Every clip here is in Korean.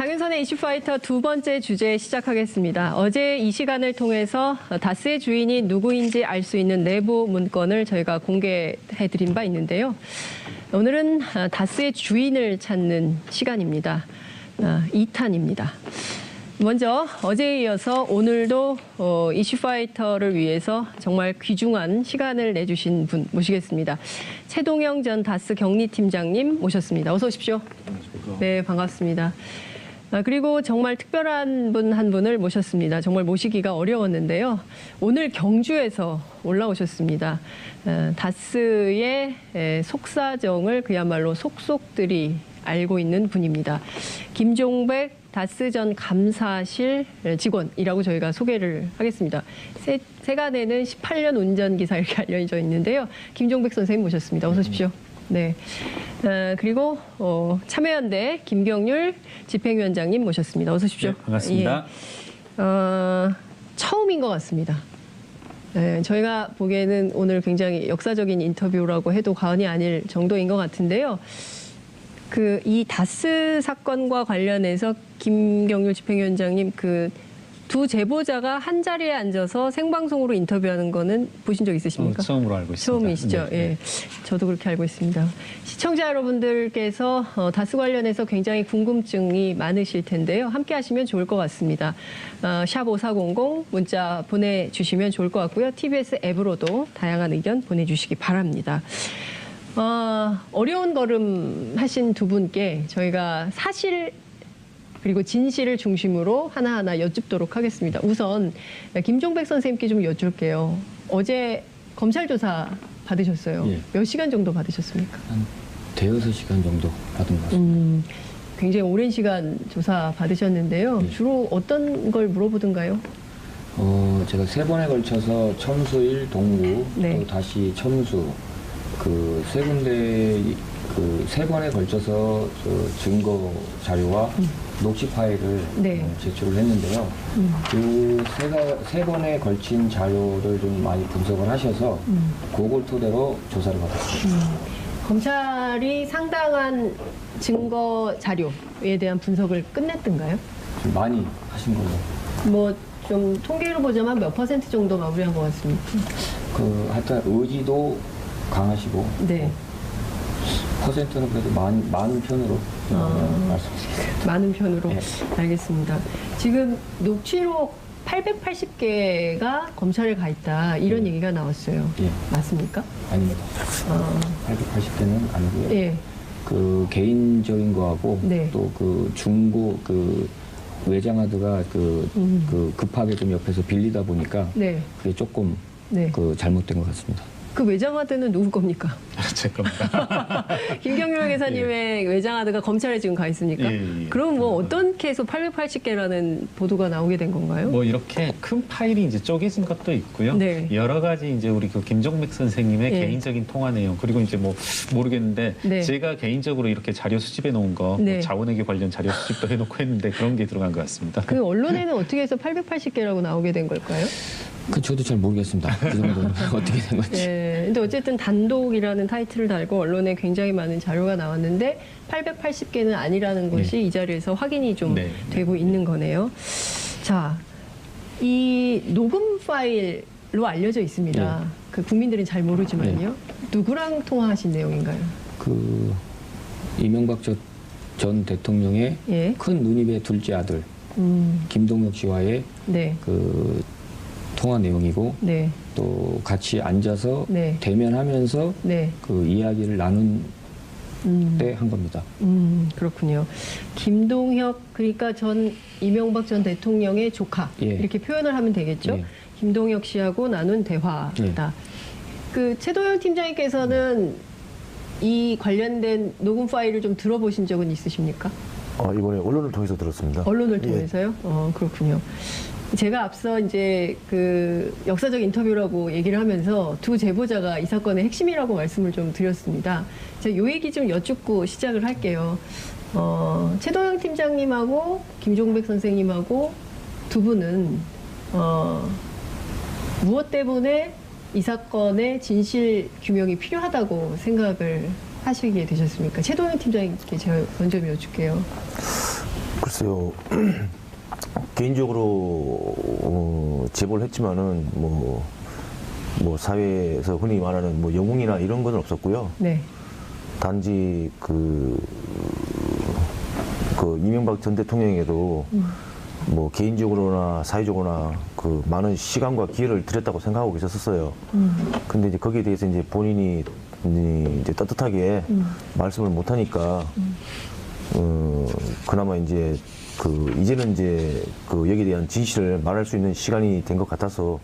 장윤선의 이슈파이터 두 번째 주제 시작하겠습니다. 어제 이 시간을 통해서 다스의 주인이 누구인지 알 수 있는 내부 문건을 저희가 공개해드린 바 있는데요. 오늘은 다스의 주인을 찾는 시간입니다. 2탄입니다. 먼저 어제에 이어서 오늘도 이슈파이터를 위해서 정말 귀중한 시간을 내주신 분 모시겠습니다. 최동영 전 다스 격리팀장님 모셨습니다. 어서 오십시오. 네, 반갑습니다. 그리고 정말 특별한 분 한 분을 모셨습니다. 정말 모시기가 어려웠는데요. 오늘 경주에서 올라오셨습니다. 다스의 속사정을 그야말로 속속들이 알고 있는 분입니다. 김종백 다스 전 감사실 직원이라고 저희가 소개를 하겠습니다. 세간에는 18년 운전기사 이렇게 알려져 있는데요. 김종백 선생님 모셨습니다. 어서 오십시오. 네. 그리고 참여연대 김경률 집행위원장님 모셨습니다. 어서 오십시오. 네, 반갑습니다. 예. 처음인 것 같습니다. 네, 저희가 보기에는 오늘 굉장히 역사적인 인터뷰라고 해도 과언이 아닐 정도인 것 같은데요. 이 다스 사건과 관련해서 김경률 집행위원장님 두 제보자가 한 자리에 앉아서 생방송으로 인터뷰하는 거는 보신 적 있으십니까? 처음으로 알고 있습니다. 처음이시죠? 네. 예, 저도 그렇게 알고 있습니다. 시청자 여러분들께서 다스 관련해서 굉장히 궁금증이 많으실 텐데요. 함께 하시면 좋을 것 같습니다. 샵 5400 문자 보내주시면 좋을 것 같고요. TBS 앱으로도 다양한 의견 보내주시기 바랍니다. 어려운 걸음 하신 두 분께 저희가 사실 그리고 진실을 중심으로 하나하나 여쭙도록 하겠습니다. 우선 김종백 선생님께 좀 여쭐게요. 어제 검찰 조사 받으셨어요. 예. 몇 시간 정도 받으셨습니까? 한 대여섯 시간 정도 받은 것 같습니다. 굉장히 오랜 시간 조사 받으셨는데요. 예. 주로 어떤 걸 물어보던가요? 제가 세 번에 걸쳐서 첨수일, 동구, 네. 또 다시 첨수, 세 군데, 세 번에 걸쳐서 증거 자료와 녹취 파일을 네. 제출을 했는데요. 세 번에 걸친 자료를 좀 많이 분석을 하셔서 그걸 토대로 조사를 받았습니다. 검찰이 상당한 증거 자료에 대한 분석을 끝냈던가요? 좀 많이 하신 걸로. 뭐 좀 통계로 보자면 몇 % 정도 마무리한 것 같습니다. 하여튼 의지도 강하시고. 네. 퍼센트는 그래도 많은 편으로 말씀드립니다. 많은 편으로. 네. 알겠습니다. 지금 녹취록 880개가 검찰에 가 있다 이런 얘기가 나왔어요. 예. 맞습니까? 아닙니다. 880개는 아니고요. 예. 개인적인 거하고 네. 또 중고 외장하드가 급하게 좀 옆에서 빌리다 보니까 네. 그게 조금 네. 잘못된 것 같습니다. 그 외장하드는 누구 겁니까? 제 겁니다. 김경률 회사님의 외장하드가 검찰에 지금 가 있습니까? 예. 그럼 뭐 어떤 케이스 880개라는 보도가 나오게 된 건가요? 뭐 이렇게 큰 파일이 이제 쪼개진 것도 있고요. 네. 여러 가지 이제 우리 김종백 선생님의 예. 개인적인 통화 내용 그리고 이제 뭐 모르겠는데 네. 제가 개인적으로 이렇게 자료 수집해 놓은 거 네. 뭐 자원회계 관련 자료 수집도 해놓고 했는데 그런 게 들어간 것 같습니다. 그 언론에는 어떻게 해서 880개라고 나오게 된 걸까요? 저도 잘 모르겠습니다. 그 정도는 어떻게 된 건지. 네, 근데 어쨌든 단독이라는 타이틀을 달고 언론에 굉장히 많은 자료가 나왔는데 880개는 아니라는 것이 이 자리에서 확인이 좀 네. 되고 있는 거네요. 자, 이 녹음 파일로 알려져 있습니다. 그 국민들은 잘 모르지만요. 누구랑 통화하신 내용인가요? 이명박 전 대통령의 예. 큰 누님의 둘째 아들 김동혁 씨와의 네. 통화 내용이고 네. 또 같이 앉아서 네. 대면하면서 네. 이야기를 나눈 때 한 겁니다. 그렇군요. 김동혁, 그러니까 이명박 전 대통령의 조카 예. 이렇게 표현을 하면 되겠죠. 예. 김동혁 씨하고 나눈 대화다. 최동영 팀장님께서는 이 관련된 녹음 파일을 좀 들어보신 적은 있으십니까? 이번에 언론을 통해서 들었습니다. 언론을 예. 통해서요? 그렇군요. 제가 앞서 이제 역사적 인터뷰라고 얘기를 하면서 두 제보자가 이 사건의 핵심이라고 말씀을 좀 드렸습니다. 제가 요 얘기 좀 여쭙고 시작을 할게요. 최동영 팀장님하고 김종백 선생님하고 두 분은 무엇 때문에 이 사건의 진실 규명이 필요하다고 생각을 하시게 되셨습니까? 최동영 팀장님께 제가 먼저 여쭐게요. 글쎄요. 개인적으로 제보를 했지만은 뭐 사회에서 흔히 말하는 뭐 영웅이나 이런 건 없었고요. 네. 단지 그 이명박 전 대통령에게도 뭐 개인적으로나 사회적으로나 그 많은 시간과 기회를 들였다고 생각하고 계셨었어요. 근데 이제 거기에 대해서 이제 본인이 이제 떳떳하게 말씀을 못 하니까 그나마 이제 이제는 이제 여기에 대한 진실을 말할 수 있는 시간이 된 것 같아서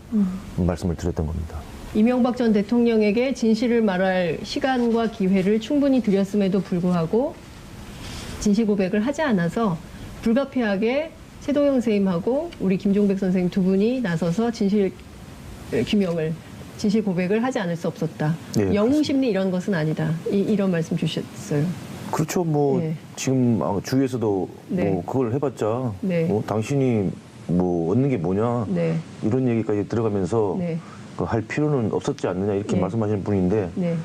말씀을 드렸던 겁니다. 이명박 전 대통령에게 진실을 말할 시간과 기회를 충분히 드렸음에도 불구하고 진실 고백을 하지 않아서 불가피하게 최동영 선생님하고 우리 김종백 선생님 두 분이 나서서 진실 규명을, 진실 고백을 하지 않을 수 없었다. 네, 영웅 심리 이런 것은 아니다. 이런 말씀 주셨어요. 그렇죠. 뭐 네. 지금 주위에서도 네. 뭐 그걸 해봤자 네. 뭐 당신이 뭐 얻는 게 뭐냐 네. 이런 얘기까지 들어가면서 네. 할 필요는 없었지 않느냐 이렇게 네. 말씀하시는 분인데 네.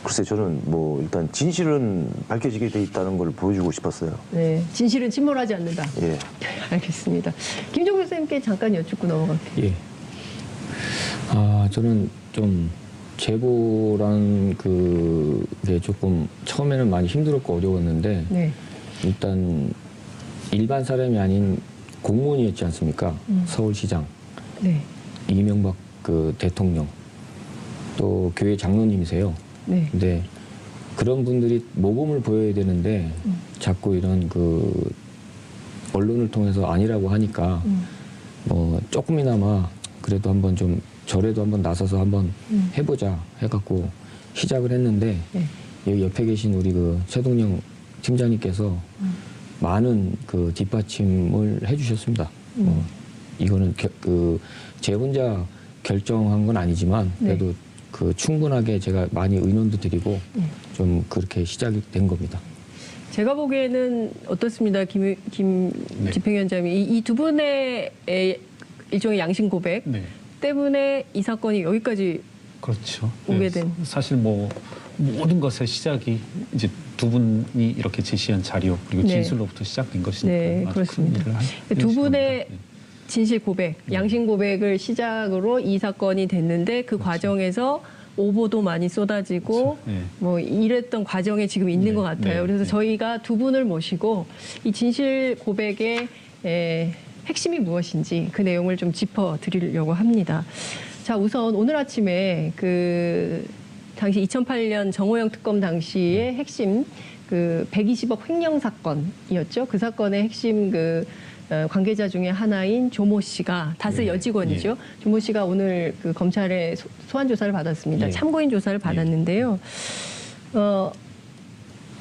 글쎄 저는 뭐 일단 진실은 밝혀지게 돼 있다는 걸 보여주고 싶었어요. 네. 진실은 침몰하지 않는다. 예. 알겠습니다. 김종백 선생님께 잠깐 여쭙고 넘어갈게요. 예. 저는 좀 제보란 그게 조금 처음에는 많이 힘들었고 어려웠는데 네. 일단 일반 사람이 아닌 공무원이었지 않습니까? 서울시장, 네. 이명박 대통령, 또 교회 장로님이세요. 네. 근데 그런 분들이 모범을 보여야 되는데 자꾸 이런 언론을 통해서 아니라고 하니까 뭐 조금이나마 그래도 한번 좀 저래도 한번 나서서 한번 해보자 해갖고 시작을 했는데 네. 여기 옆에 계신 우리 최동영 팀장님께서 많은 뒷받침을 해주셨습니다. 이거는 제 혼자 결정한 건 아니지만 그래도 충분하게 제가 많이 의논도 드리고 좀 그렇게 시작이 된 겁니다. 제가 보기에는 어떻습니다, 김 네. 집행위원장님. 이 두 분의 일종의 양심 고백 네. 때문에 이 사건이 여기까지 그렇죠. 오게 된. 사실 뭐 모든 것의 시작이 이제 두 분이 이렇게 제시한 자료 그리고 네. 진술로부터 시작된 것이니까 네, 아주 그렇습니다. 큰 일을 두 해주신 분의 겁니다. 네. 진실 고백, 양심 고백을 시작으로 이 사건이 됐는데 그 과정에서 오보도 많이 쏟아지고 그렇죠. 네. 뭐 이랬던 과정에 지금 있는 네, 것 같아요. 네, 그래서 네. 저희가 두 분을 모시고 이 진실 고백의 핵심이 무엇인지 그 내용을 좀 짚어드리려고 합니다. 자, 우선 오늘 아침에 당시 2008년 정호영 특검 당시의 핵심 120억 횡령 사건이었죠. 그 사건의 핵심 관계자 중에 하나인 조모 씨가 다스 네. 여직원이죠. 예. 조모 씨가 오늘 검찰에 소환 조사를 받았습니다. 예. 참고인 조사를 받았는데요.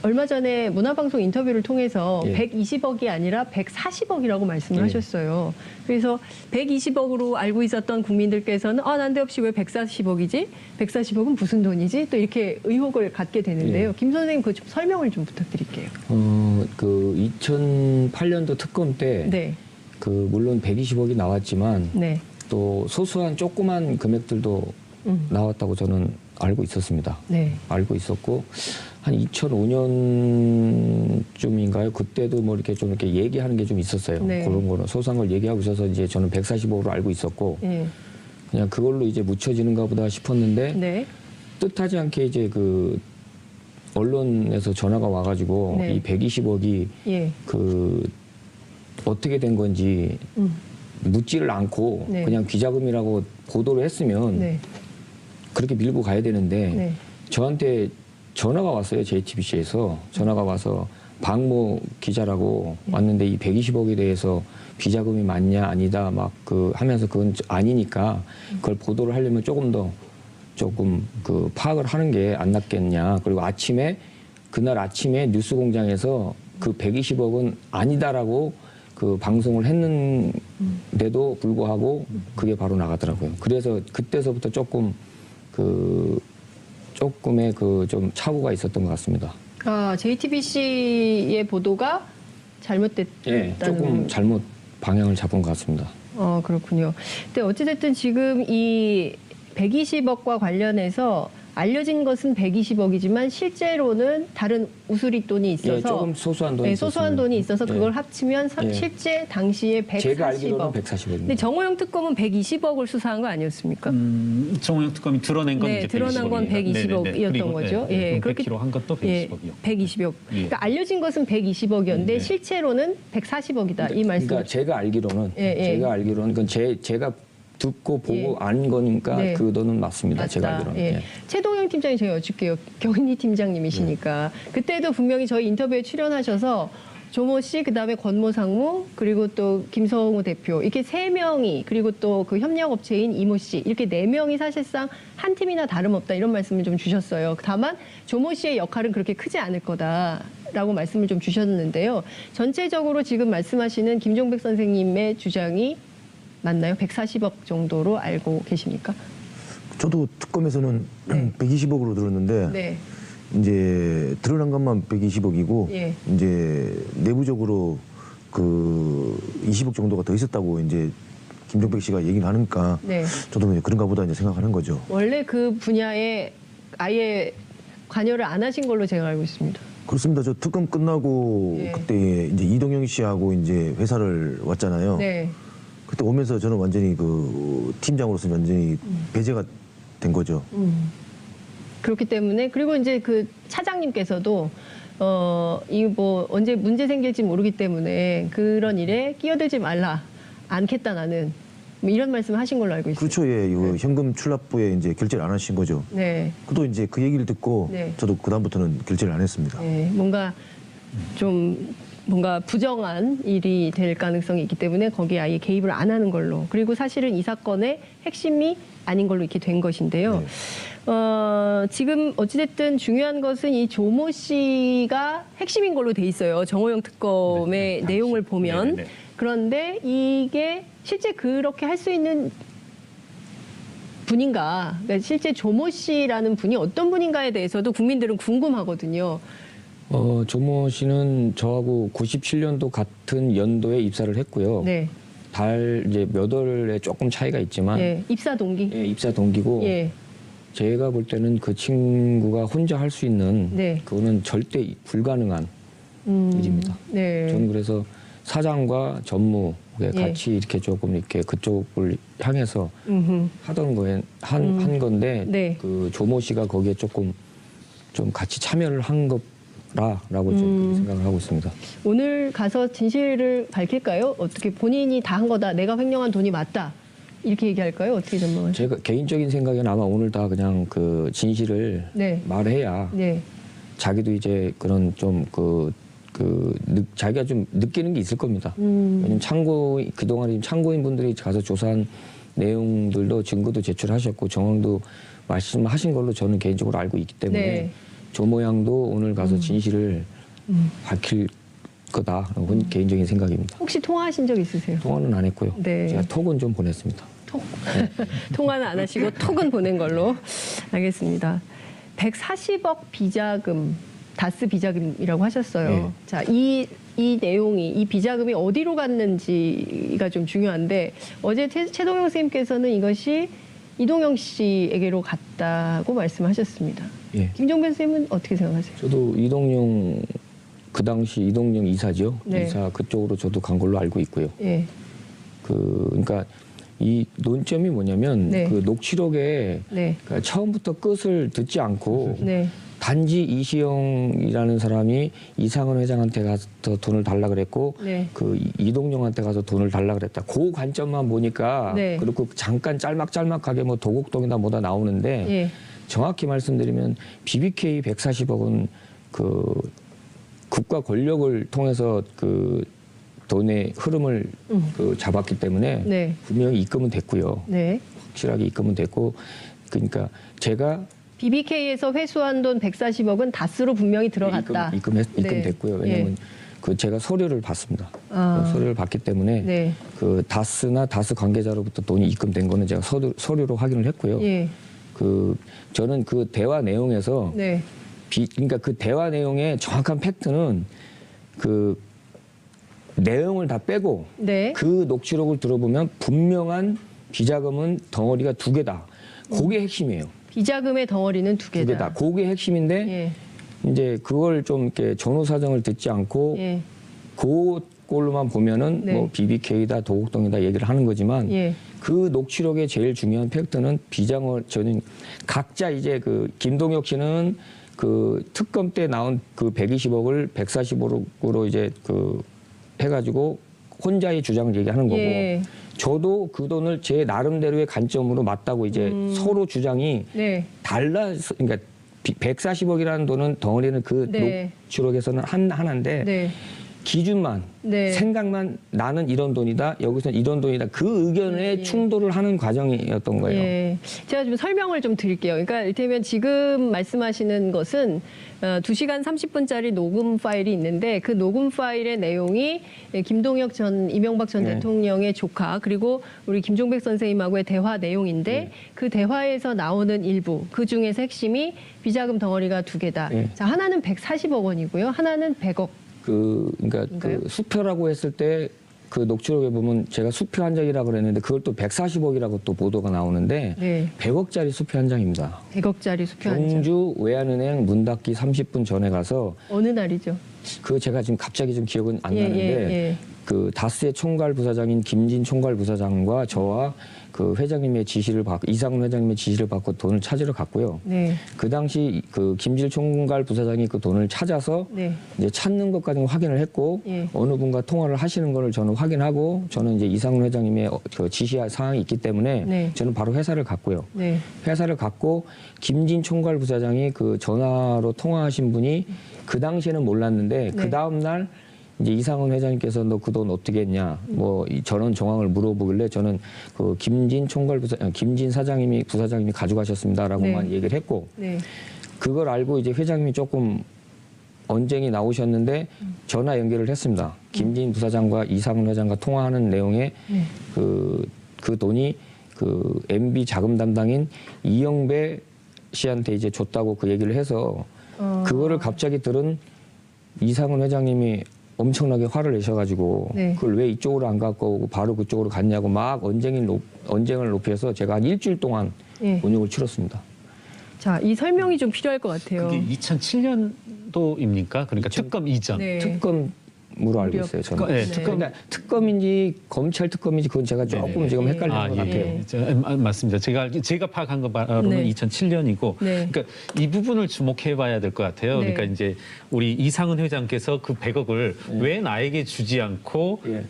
얼마 전에 문화방송 인터뷰를 통해서 예. 120억이 아니라 140억이라고 말씀을 예. 하셨어요. 그래서 120억으로 알고 있었던 국민들께서는 난데없이 왜 140억이지? 140억은 무슨 돈이지? 또 이렇게 의혹을 갖게 되는데요. 예. 김 선생님 그 좀 설명을 좀 부탁드릴게요. 2008년도 특검 때 네. 물론 120억이 나왔지만 네. 또 소소한 조그만 금액들도 나왔다고 저는 알고 있었습니다. 네. 알고 있었고 한 2005년쯤인가요? 그때도 뭐 이렇게 좀 이렇게 얘기하는 게 좀 있었어요. 네. 그런 거는 소소한 걸 얘기하고 있어서 이제 저는 145억으로 알고 있었고 예. 그냥 그걸로 이제 묻혀지는가 보다 싶었는데 네. 뜻하지 않게 이제 언론에서 전화가 와가지고 네. 이 120억이 예. 어떻게 된 건지 묻지를 않고 네. 그냥 비자금이라고 보도를 했으면 네. 그렇게 밀고 가야 되는데 네. 저한테 전화가 왔어요. JTBC에서 전화가 와서 박모 기자라고 왔는데 이 120억에 대해서 비자금이 맞냐 아니다 막 하면서 그건 아니니까 그걸 보도를 하려면 조금 파악을 하는 게 안 낫겠냐. 그리고 그날 아침에 뉴스공장에서 120억은 아니다라고 방송을 했는데도 불구하고 그게 바로 나가더라고요. 그래서 그때서부터 조금의 좀 착오가 있었던 것 같습니다. JTBC의 보도가 잘못됐다는. 예, 조금 잘못 방향을 잡은 것 같습니다. 그렇군요. 근데 어찌됐든 지금 이 120억과 관련해서 알려진 것은 120억이지만 실제로는 다른 우수리 돈이 있어서 예, 조금 소소한 돈이 네, 소소한 있었습니다. 돈이 있어서 예. 그걸 합치면 예. 실제 당시에 140억. 제가 알기로는 140억입니다. 근데 정호영 특검은 120억을 수사한 거 아니었습니까? 정호영 특검이 드러낸 건 네, 이제 드러난 건 120억이었던 거죠. 예, 그렇게 100kg 한 것도 120억이요. 120억. 예. 그러니까 알려진 것은 120억이었는데 네. 실제로는 140억이다. 이 말씀. 그러니까 제가 알기로는 예. 그건 제가 듣고 보고 예. 안 거니까 네. 그 돈은 맞습니다. 제가 맞다. 알기로는. 예. 예. 최동영 팀장님 제가 여쭐게요. 경리 팀장님이시니까. 그때도 분명히 저희 인터뷰에 출연하셔서 조모 씨, 그다음에 권모 상무, 그리고 또 김성우 대표 이렇게 3명이 그리고 또 그 협력업체인 이모 씨 이렇게 4명이 사실상 한 팀이나 다름없다 이런 말씀을 좀 주셨어요. 다만 조모 씨의 역할은 그렇게 크지 않을 거다라고 말씀을 좀 주셨는데요. 전체적으로 지금 말씀하시는 김종백 선생님의 주장이 맞나요? 140억 정도로 알고 계십니까? 저도 특검에서는 120억으로 들었는데 네. 이제 드러난 것만 120억이고 예. 이제 내부적으로 그 20억 정도가 더 있었다고 이제 김종백 씨가 얘기를 하니까 네. 저도 그냥 그런가 보다 이제 생각하는 거죠. 원래 그 분야에 아예 관여를 안 하신 걸로 제가 알고 있습니다. 그렇습니다. 저 특검 끝나고 예. 그때 이제 이동영 씨하고 이제 회사를 왔잖아요. 네. 그때 오면서 저는 완전히 그 팀장으로서 완전히 배제가 된 거죠. 그렇기 때문에 그리고 이제 그 차장님께서도 이 뭐 언제 문제 생길지 모르기 때문에 그런 일에 끼어들지 말라 않겠다 나는 뭐 이런 말씀을 하신 걸로 알고 있습니다. 그렇죠. 예. 이 현금 출납부에 이제 결제를 안 하신 거죠. 네. 또 이제 그 얘기를 듣고 네. 저도 그다음부터는 결제를 안 했습니다. 네. 뭔가 부정한 일이 될 가능성이 있기 때문에 거기에 아예 개입을 안 하는 걸로. 그리고 사실은 이 사건의 핵심이 아닌 걸로 이렇게 된 것인데요. 지금 어찌됐든 중요한 것은 이 조모 씨가 핵심인 걸로 돼 있어요. 정호영 특검의 내용을 보면. 네네. 그런데 이게 실제 그렇게 할 수 있는 분인가, 그러니까 실제 조모 씨라는 분이 어떤 분인가에 대해서도 국민들은 궁금하거든요. 조모 씨는 저하고 97년도 같은 연도에 입사를 했고요. 네. 이제 몇 월에 조금 차이가 있지만 예, 입사 동기. 예, 입사 동기고 예. 제가 볼 때는 그 친구가 혼자 할 수 있는 네. 그거는 절대 불가능한 일입니다. 네. 저는 그래서 사장과 전무에 예. 같이 이렇게 조금 이렇게 그쪽을 향해서 음흠. 하던 거에 한 건데 네. 그 조모 씨가 거기에 조금 좀 같이 참여를 한 거라라고 저는 그렇게 생각을 하고 있습니다. 오늘 가서 진실을 밝힐까요? 어떻게 본인이 다 한 거다. 내가 횡령한 돈이 맞다. 이렇게 얘기할까요? 어떻게 전망하세요? 제가 개인적인 생각에는 아마 오늘 다 그냥 그 진실을 네. 말해야 네. 자기도 이제 그런 좀 자기가 좀 느끼는 게 있을 겁니다. 왜냐면 그동안 참고인 분들이 가서 조사한 내용들도 증거도 제출하셨고 정황도 말씀하신 걸로 저는 개인적으로 알고 있기 때문에 네. 조모 양도 오늘 가서 진실을 밝힐 거다라고 개인적인 생각입니다. 혹시 통화하신 적 있으세요? 통화는 안 했고요. 네. 제가 톡은 좀 보냈습니다. 통화는 안 하시고 톡은 보낸 걸로. 알겠습니다. 140억 비자금, 다스 비자금이라고 하셨어요. 네. 자, 이 내용이, 이 비자금이 어디로 갔는지가 좀 중요한데 어제 최동영 선생님께서는 이것이 이동영 씨에게로 갔다고 말씀하셨습니다. 예. 김종배 선생님은 어떻게 생각하세요? 저도 그 당시 이동영 이사죠. 네. 이사 그쪽으로 저도 간 걸로 알고 있고요. 예. 그러니까 이 논점이 뭐냐면 네. 그 녹취록에 네. 그러니까 처음부터 끝을 듣지 않고 네. 단지 이시영이라는 사람이 이상은 회장한테 가서 돈을 달라 그랬고 네. 그 이동영한테 가서 돈을 달라 그랬다. 그 관점만 보니까 네. 그리고 잠깐 짤막짤막하게 뭐 도곡동이나 뭐다 나오는데 예. 정확히 말씀드리면 BBK 140억은 그 국가 권력을 통해서 그 돈의 흐름을 그 잡았기 때문에 네. 분명히 입금은 됐고요. 네. 확실하게 입금은 됐고 그러니까 제가 BBK에서 회수한 돈 140억은 다스로 분명히 들어갔다. 입금됐고요. 네. 왜냐하면 그 제가 서류를 봤습니다. 아. 그 서류를 봤기 때문에 네. 그 다스나 다스 관계자로부터 돈이 입금된 거는 제가 서류로 확인을 했고요. 예. 저는 그 대화 내용에서 네. 그러니까 그 대화 내용의 정확한 팩트는 그 내용을 다 빼고 네. 그 녹취록을 들어보면 분명한 비자금은 덩어리가 2개다. 그게 핵심이에요. 비자금의 덩어리는 두 두 개다. 개다. 그게 핵심인데 예. 이제 그걸 좀 이렇게 전후 사정을 듣지 않고 예. 그걸로만 보면은 네. 뭐 BBK다 도곡동이다 얘기를 하는 거지만 예. 그 녹취록의 제일 중요한 팩트는 저는 각자 이제 그 김동혁 씨는 그 특검 때 나온 그 120억을 140억으로 이제 그 해가지고 혼자의 주장을 얘기하는 거고 예. 저도 그 돈을 제 나름대로의 관점으로 맞다고 이제 서로 주장이 네. 달라서 그러니까 140억이라는 돈은 덩어리는 그 네. 녹취록에서는 하나인데 네. 기준만 네. 생각만 나는 이런 돈이다 여기서는 이런 돈이다 그 의견에 충돌을 하는 과정이었던 거예요. 예. 제가 좀 설명을 좀 드릴게요. 그러니까 이를테면 지금 말씀하시는 것은 2시간 30분짜리 녹음 파일이 있는데 그 녹음 파일의 내용이 김동혁 전 이명박 전 네. 대통령의 조카 그리고 우리 김종백 선생님하고의 대화 내용인데 그 대화에서 나오는 일부 그중에서 핵심이 비자금 덩어리가 두 개다. 네. 자, 하나는 140억 원이고요. 하나는 100억. 그러니까 인가요? 그 수표라고 했을 때 그 녹취록에 보면 제가 수표 한 장이라고 그랬는데 그걸 또 140억이라고 또 보도가 나오는데 네. 100억짜리 수표 한 장입니다. 100억짜리 수표 한 장. 경주 외환은행 문 닫기 30분 전에 가서 어느 날이죠? 그 제가 지금 갑자기 좀 기억은 안 예, 나는데 예. 그 다스의 총괄 부사장인 김진 총괄 부사장과 저와 그 회장님의 지시를 받고 이상훈 회장님의 지시를 받고 돈을 찾으러 갔고요. 네. 그 당시 그 김진 총괄 부사장이 그 돈을 찾아서 네. 이제 찾는 것까지 확인을 했고 예. 어느 분과 통화를 하시는 거를 저는 확인하고 저는 이제 이상훈 회장님의 그 지시 사항이 있기 때문에 네. 저는 바로 회사를 갔고요. 네. 회사를 갔고 김진 총괄 부사장이 그 전화로 통화하신 분이 그 당시에는 몰랐는데 네. 그 다음 날 이제 이상훈 회장님께서 너 그 돈 어떻게 했냐 뭐 저런 정황을 물어보길래 저는 그 김진 김진 사장님이 부사장님이 가져가셨습니다라고만 네. 얘기를 했고 네. 그걸 알고 이제 회장님이 조금 언쟁이 나오셨는데 전화 연결을 했습니다. 김진 부사장과 이상훈 회장과 통화하는 내용에 네. 그 돈이 그 MB 자금 담당인 이영배 씨한테 이제 줬다고 그 얘기를 해서 그거를 갑자기 들은 이상훈 회장님이 엄청나게 화를 내셔가지고 네. 그걸 왜 이쪽으로 안 갖고 오고 바로 그쪽으로 갔냐고 막 언쟁을 높여서 제가 한 일주일 동안 예. 운영을 치렀습니다. 자, 이 설명이 좀 필요할 것 같아요. 그게 2007년도입니까? 그러니까 특검 이전. 네. 특검으로 알고 있어요. 저는. 네, 그러니까 특검인지 검찰 특검인지 그건 제가 조금 네네네. 지금 헷갈리는 것 같아요. 예. 맞습니다. 제가 파악한 거 바로는 네. 2007년이고, 네. 그러니까 이 부분을 주목해봐야 될 것 같아요. 네. 그러니까 이제 우리 이상은 회장께서 그 100억을 왜 나에게 주지 않고 예.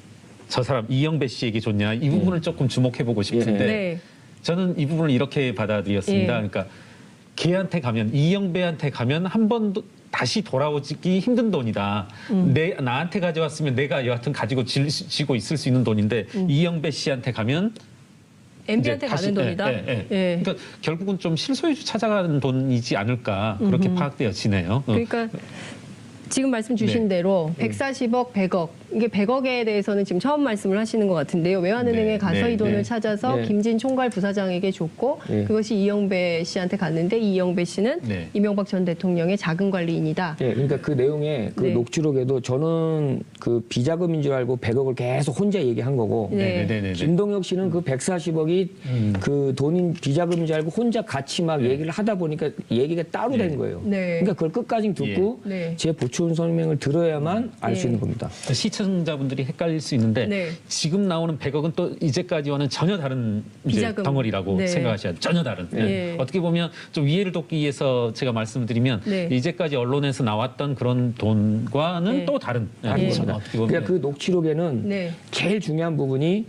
저 사람 이영배 씨에게 줬냐 이 부분을 조금 주목해보고 싶은데 네. 저는 이 부분을 이렇게 받아들였습니다. 예. 그러니까 걔한테 가면 이영배한테 가면 한 번도 다시 돌아오기 힘든 돈이다. 나한테 가져왔으면 내가 여하튼 가지고 지고 있을 수 있는 돈인데 이영배 씨한테 가면 MB한테 이제 가는 돈이다. 예. 예. 그러니까 결국은 좀 실소유주 찾아가는 돈이지 않을까 그렇게 파악되어지네요. 그러니까 지금 말씀 주신 네. 대로 140억, 100억. 이게 100억에 대해서는 지금 처음 말씀을 하시는 것 같은데요. 외환은행에 네, 가서 네, 이 돈을 네. 찾아서 네. 김진 총괄 부사장에게 줬고 네. 그것이 이영배 씨한테 갔는데 이영배 씨는 네. 이명박 전 대통령의 자금 관리인이다. 예, 그러니까 그 내용에 그 네. 녹취록에도 저는 그 비자금인 줄 알고 100억을 계속 혼자 얘기한 거고 네. 네네네. 김동혁 씨는 그 140억이 그 돈인 비자금인 줄 알고 혼자 같이 막 얘기를 하다 보니까 얘기가 따로 된 거예요. 네. 그러니까 그걸 끝까지 듣고 네. 제 보충 설명을 들어야만 알 수 네. 있는 겁니다. 시청자분들이 헷갈릴 수 있는데 네. 지금 나오는 100억은 또 이제까지와는 전혀 다른 이제 비자금. 덩어리라고 네. 생각하셔야 돼요. 전혀 다른. 네. 어떻게 보면 좀 이해를 돕기 위해서 제가 말씀드리면 네. 이제까지 언론에서 나왔던 그런 돈과는 네. 또 다른. 다른 네. 겁니다. 어떻게 보면 그러니까 그 녹취록에는 네. 제일 중요한 부분이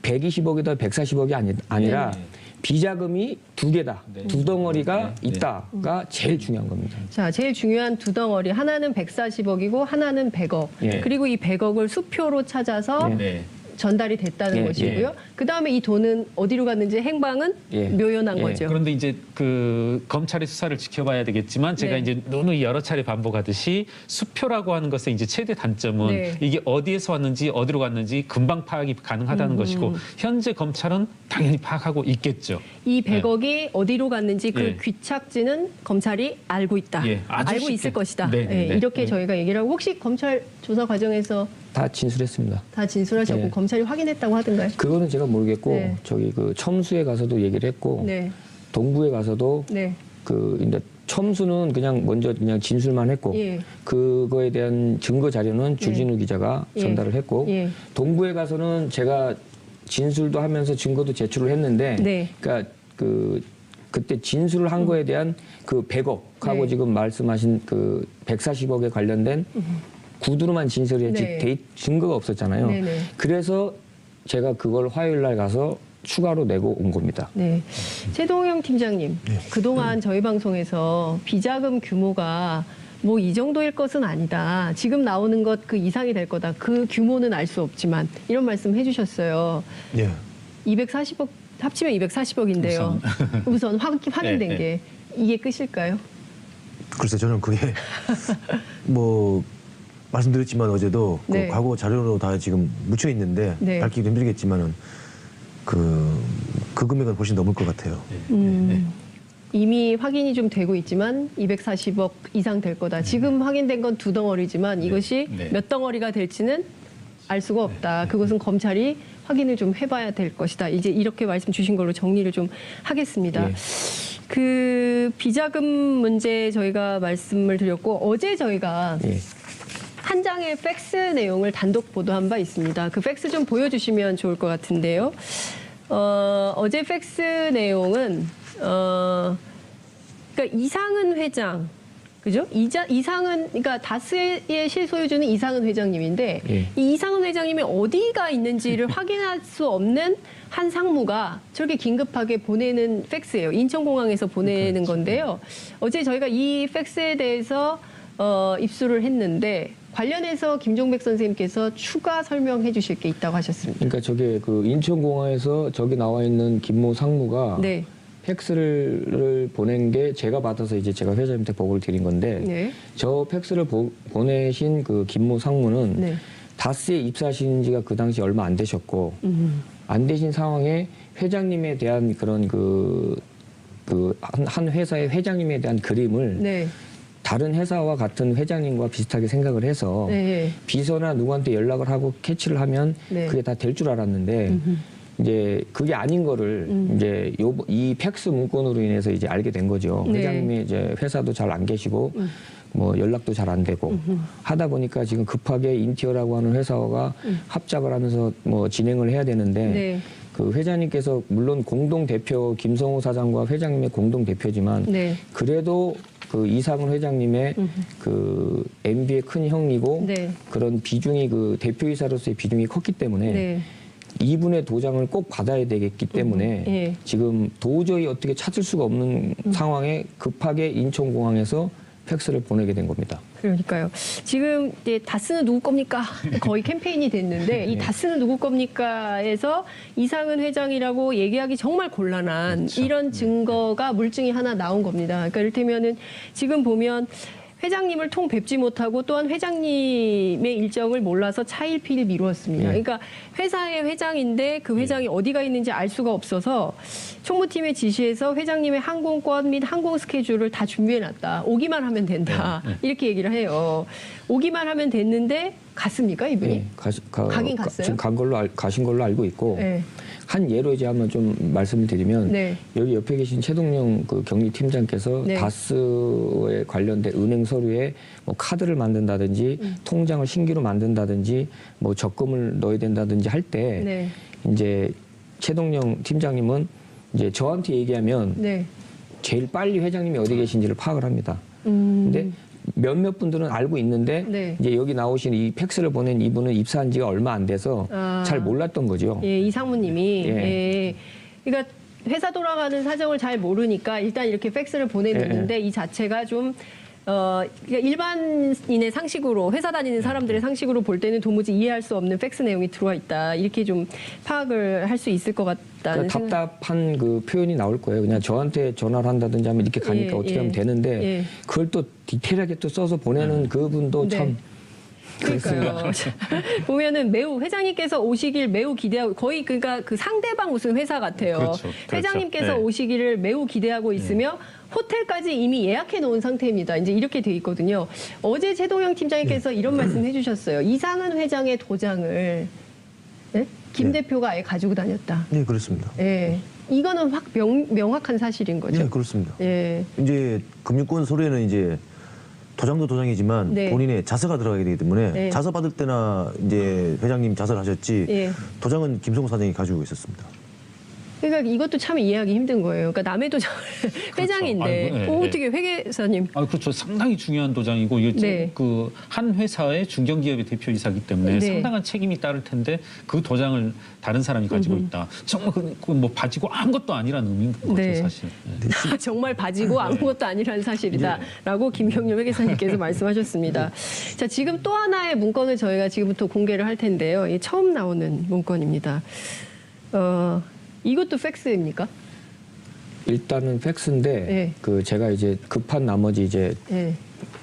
120억이다 140억이 아니라 네. 비자금이 두 개다. 두 덩어리가 네. 있다가 제일 중요한 겁니다. 자, 제일 중요한 두 덩어리. 하나는 140억이고 하나는 100억. 예. 그리고 이 100억을 수표로 찾아서 네. 전달이 됐다는 예, 것이고요. 그다음에 이 돈은 어디로 갔는지 행방은 예. 묘연한 예. 거죠. 그런데 이제 그 검찰의 수사를 지켜봐야 되겠지만 제가 네. 이제 누누이 여러 차례 반복하듯이 수표라고 하는 것의 이제 최대 단점은 네. 이게 어디에서 왔는지 어디로 갔는지 금방 파악이 가능하다는 것이고 현재 검찰은 당연히 파악하고 있겠죠. 이 100억이 어디로 갔는지 그 예. 귀착지는 검찰이 알고 있다. 예, 아주 알고 쉽게. 있을 것이다. 네, 네, 예, 네. 이렇게 저희가 얘기를 하고 혹시 검찰 조사 과정에서 다 진술했습니다. 다 진술하셨고 예. 검찰이 확인했다고 하던가요? 그거는 제가 모르겠고 네. 저기 그 첨수에 가서도 얘기를 했고 네. 동부에 가서도 네. 그 이제 첨수는 그냥 먼저 그냥 진술만 했고 예. 그거에 대한 증거 자료는 주진우 기자가 예. 전달을 했고 예. 동부에 가서는 제가 진술도 하면서 증거도 제출을 했는데 네. 그러니까 그때 진술을 한 거에 대한 그 100억하고 네. 지금 말씀하신 그 140억에 관련된 구두로만 진술했지 네. 증거가 없었잖아요. 네네. 그래서 제가 그걸 화요일 날 가서 추가로 내고 온 겁니다. 네. 최동영 팀장님, 그동안 저희 방송에서 비자금 규모가 뭐 이 정도일 것은 아니다. 지금 나오는 것 그 이상이 될 거다. 그 규모는 알 수 없지만 이런 말씀 해주셨어요. 예. 240억 합치면 240억인데요. 우선 확인된 네, 게 이게 끝일까요? 글쎄 저는 그게 뭐 말씀드렸지만 어제도 네. 그 과거 자료로 다 지금 묻혀 있는데 네. 밝히기도 힘들겠지만은 그 금액은 훨씬 넘을 것 같아요. 이미 확인이 좀 되고 있지만 240억 이상 될 거다. 지금 확인된 건 두 덩어리지만 이것이 네. 몇 덩어리가 될지는 알 수가 없다. 그것은 검찰이 확인을 좀 해봐야 될 것이다. 이제 이렇게 말씀 주신 걸로 정리를 좀 하겠습니다. 예. 그 비자금 문제 저희가 말씀을 드렸고 어제 저희가 예. 한 장의 팩스 내용을 단독 보도한 바 있습니다. 그 팩스 좀 보여주시면 좋을 것 같은데요. 어제 팩스 내용은 그러니까 이상은 회장, 그죠? 이상은 그러니까 다스의 실소유주는 이상은 회장님인데 예. 이 이상은 회장님이 어디가 있는지를 확인할 수 없는 한 상무가 저렇게 긴급하게 보내는 팩스예요. 인천공항에서 보내는 건데요. 어제 저희가 이 팩스에 대해서 입수를 했는데 관련해서 김종백 선생님께서 추가 설명해 주실 게 있다고 하셨습니다. 그러니까 저게 그 인천공항에서 저기 나와 있는 김모 상무가 네. 팩스를 보낸 게 제가 받아서 이제 제가 회장님한테 보고를 드린 건데 네. 저 팩스를 보내신 그 김모 상무는 네. 다스에 입사하신 지가 그 당시 얼마 안 되셨고 안 되신 상황에 회장님에 대한 그런 한 회사의 회장님에 대한 그림을 네. 다른 회사와 같은 회장님과 비슷하게 생각을 해서 네. 비서나 누구한테 연락을 하고 캐치를 하면 네. 그게 다 될 줄 알았는데 이제 그게 아닌 거를 이제 이 팩스 문건으로 인해서 이제 알게 된 거죠. 네. 회장님이 이제 회사도 잘 안 계시고 뭐 연락도 잘 안 되고 하다 보니까 지금 급하게 인티어라고 하는 회사가 합작을 하면서 뭐 진행을 해야 되는데 네. 그 회장님께서 물론 공동 대표 김성호 사장과 회장님의 공동 대표지만 네. 그래도 그 이상은 회장님의 그 MB의 큰 형이고 네. 그런 비중이 그 대표이사로서의 비중이 컸기 때문에 네. 이분의 도장을 꼭 받아야 되겠기 때문에 예. 지금 도저히 어떻게 찾을 수가 없는 상황에 급하게 인천공항에서 팩스를 보내게 된 겁니다. 그러니까요. 지금 이제 다스는 누구 겁니까? 거의 캠페인이 됐는데 이 다스는 누구 겁니까에서 이상은 회장이라고 얘기하기 정말 곤란한 그렇죠. 이런 증거가 물증이 하나 나온 겁니다. 그러니까 이를테면은 지금 보면 회장님을 통 뵙지 못하고 또한 회장님의 일정을 몰라서 차일피일 미루었습니다. 네. 그러니까 회사의 회장인데 그 회장이 어디가 있는지 알 수가 없어서 총무팀의 지시에서 회장님의 항공권 및 항공 스케줄을 다 준비해놨다. 오기만 하면 된다. 이렇게 얘기를 해요. 오기만 하면 됐는데 갔습니까 이분이? 네, 가긴 갔어요? 지금 가신 걸로 알고 있고 네. 한 예로 이제 한번 좀 말씀을 드리면 네. 여기 옆에 계신 최동영 그 경리팀장께서 네. 다스에 관련된 은행 서류에 뭐 카드를 만든다든지 통장을 신규로 만든다든지 뭐 적금을 넣어야 된다든지 할 때 네. 이제 최동영 팀장님은 이제 저한테 얘기하면 네. 제일 빨리 회장님이 어디 계신지를 파악을 합니다. 근데 몇몇 분들은 알고 있는데 네. 이제 여기 나오신 이 팩스를 보낸 이분은 입사한 지가 얼마 안 돼서 아. 잘 몰랐던 거죠. 예, 이 상무님이. 예. 예. 그러니까 회사 돌아가는 사정을 잘 모르니까 일단 이렇게 팩스를 보내놓는데 이 자체가 좀 그러니까 일반인의 상식으로 회사 다니는 사람들의 상식으로 볼 때는 도무지 이해할 수 없는 팩스 내용이 들어와 있다. 이렇게 좀 파악을 할 수 있을 것 같다는 그러니까 답답한 그 표현이 나올 거예요. 그냥 저한테 전화를 한다든지 하면 이렇게 가니까 예, 어떻게 예. 하면 되는데 예. 그걸 또 디테일하게 또 써서 보내는 그분도 네. 참 그러니까요. 보면은 매우 회장님께서 오시길 매우 기대하고 거의 그러니까 그 상대방 무슨 회사 같아요. 그렇죠. 그렇죠. 회장님께서 네. 오시기를 매우 기대하고 있으며 호텔까지 이미 예약해 놓은 상태입니다. 이제 이렇게 돼 있거든요. 어제 최동영 팀장님께서 이런 말씀 해주셨어요. 이상은 회장의 도장을 네? 김 네. 대표가 아예 가지고 다녔다. 네, 그렇습니다. 예. 이거는 확 명확한 사실인 거죠. 네, 그렇습니다. 예. 이제 금융권 서류에는 이제 도장도 도장이지만 네. 본인의 자서가 들어가게 되기 때문에 네. 자서 받을 때나 이제 회장님 자서를 하셨지 예. 도장은 김성호 사장이 가지고 있었습니다. 그러니까 이것도 참 이해하기 힘든 거예요. 그러니까 남의 도장을 회장인데 아이고, 네, 네. 어떻게 회계사님? 아, 그렇죠. 상당히 중요한 도장이고 이게 네. 그 한 회사의 중견기업의 대표이사기 때문에 네. 상당한 책임이 따를 텐데 그 도장을 다른 사람이 가지고 있다. 정말 그건 뭐 가지고 아무것도 아니라는 의미인 거죠, 네. 사실. 네. 정말 바지고 아무것도 아니라는 사실이다라고 김경률 회계사님께서 말씀하셨습니다. 자, 지금 또 하나의 문건을 저희가 지금부터 공개를 할 텐데요. 이 처음 나오는 문건입니다. 이것도 팩스입니까? 일단은 팩스인데 네. 그 제가 이제 급한 나머지 이제 예.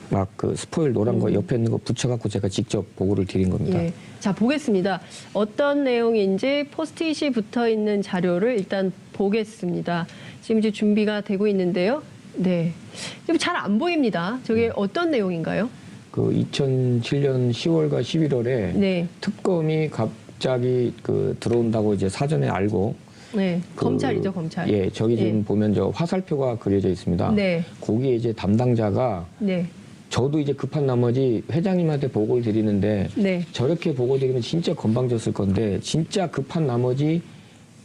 막 그 스포일 노란 거 옆에 있는 거 붙여갖고 제가 직접 보고를 드린 겁니다. 예. 자, 보겠습니다. 어떤 내용인지 포스트잇이 붙어 있는 자료를 일단 보겠습니다. 지금 이제 준비가 되고 있는데요. 네. 좀 잘 안 보입니다. 저게 어떤 내용인가요? 그 2007년 10월과 11월에 네. 특검이 갑자기 그 들어온다고 이제 사전에 알고 네. 그 검찰이죠, 검찰. 예, 저기 지금 예. 보면 저 화살표가 그려져 있습니다. 네. 거기에 이제 담당자가 네. 저도 이제 급한 나머지 회장님한테 보고를 드리는데 네. 저렇게 보고 드리면 진짜 건방졌을 건데 진짜 급한 나머지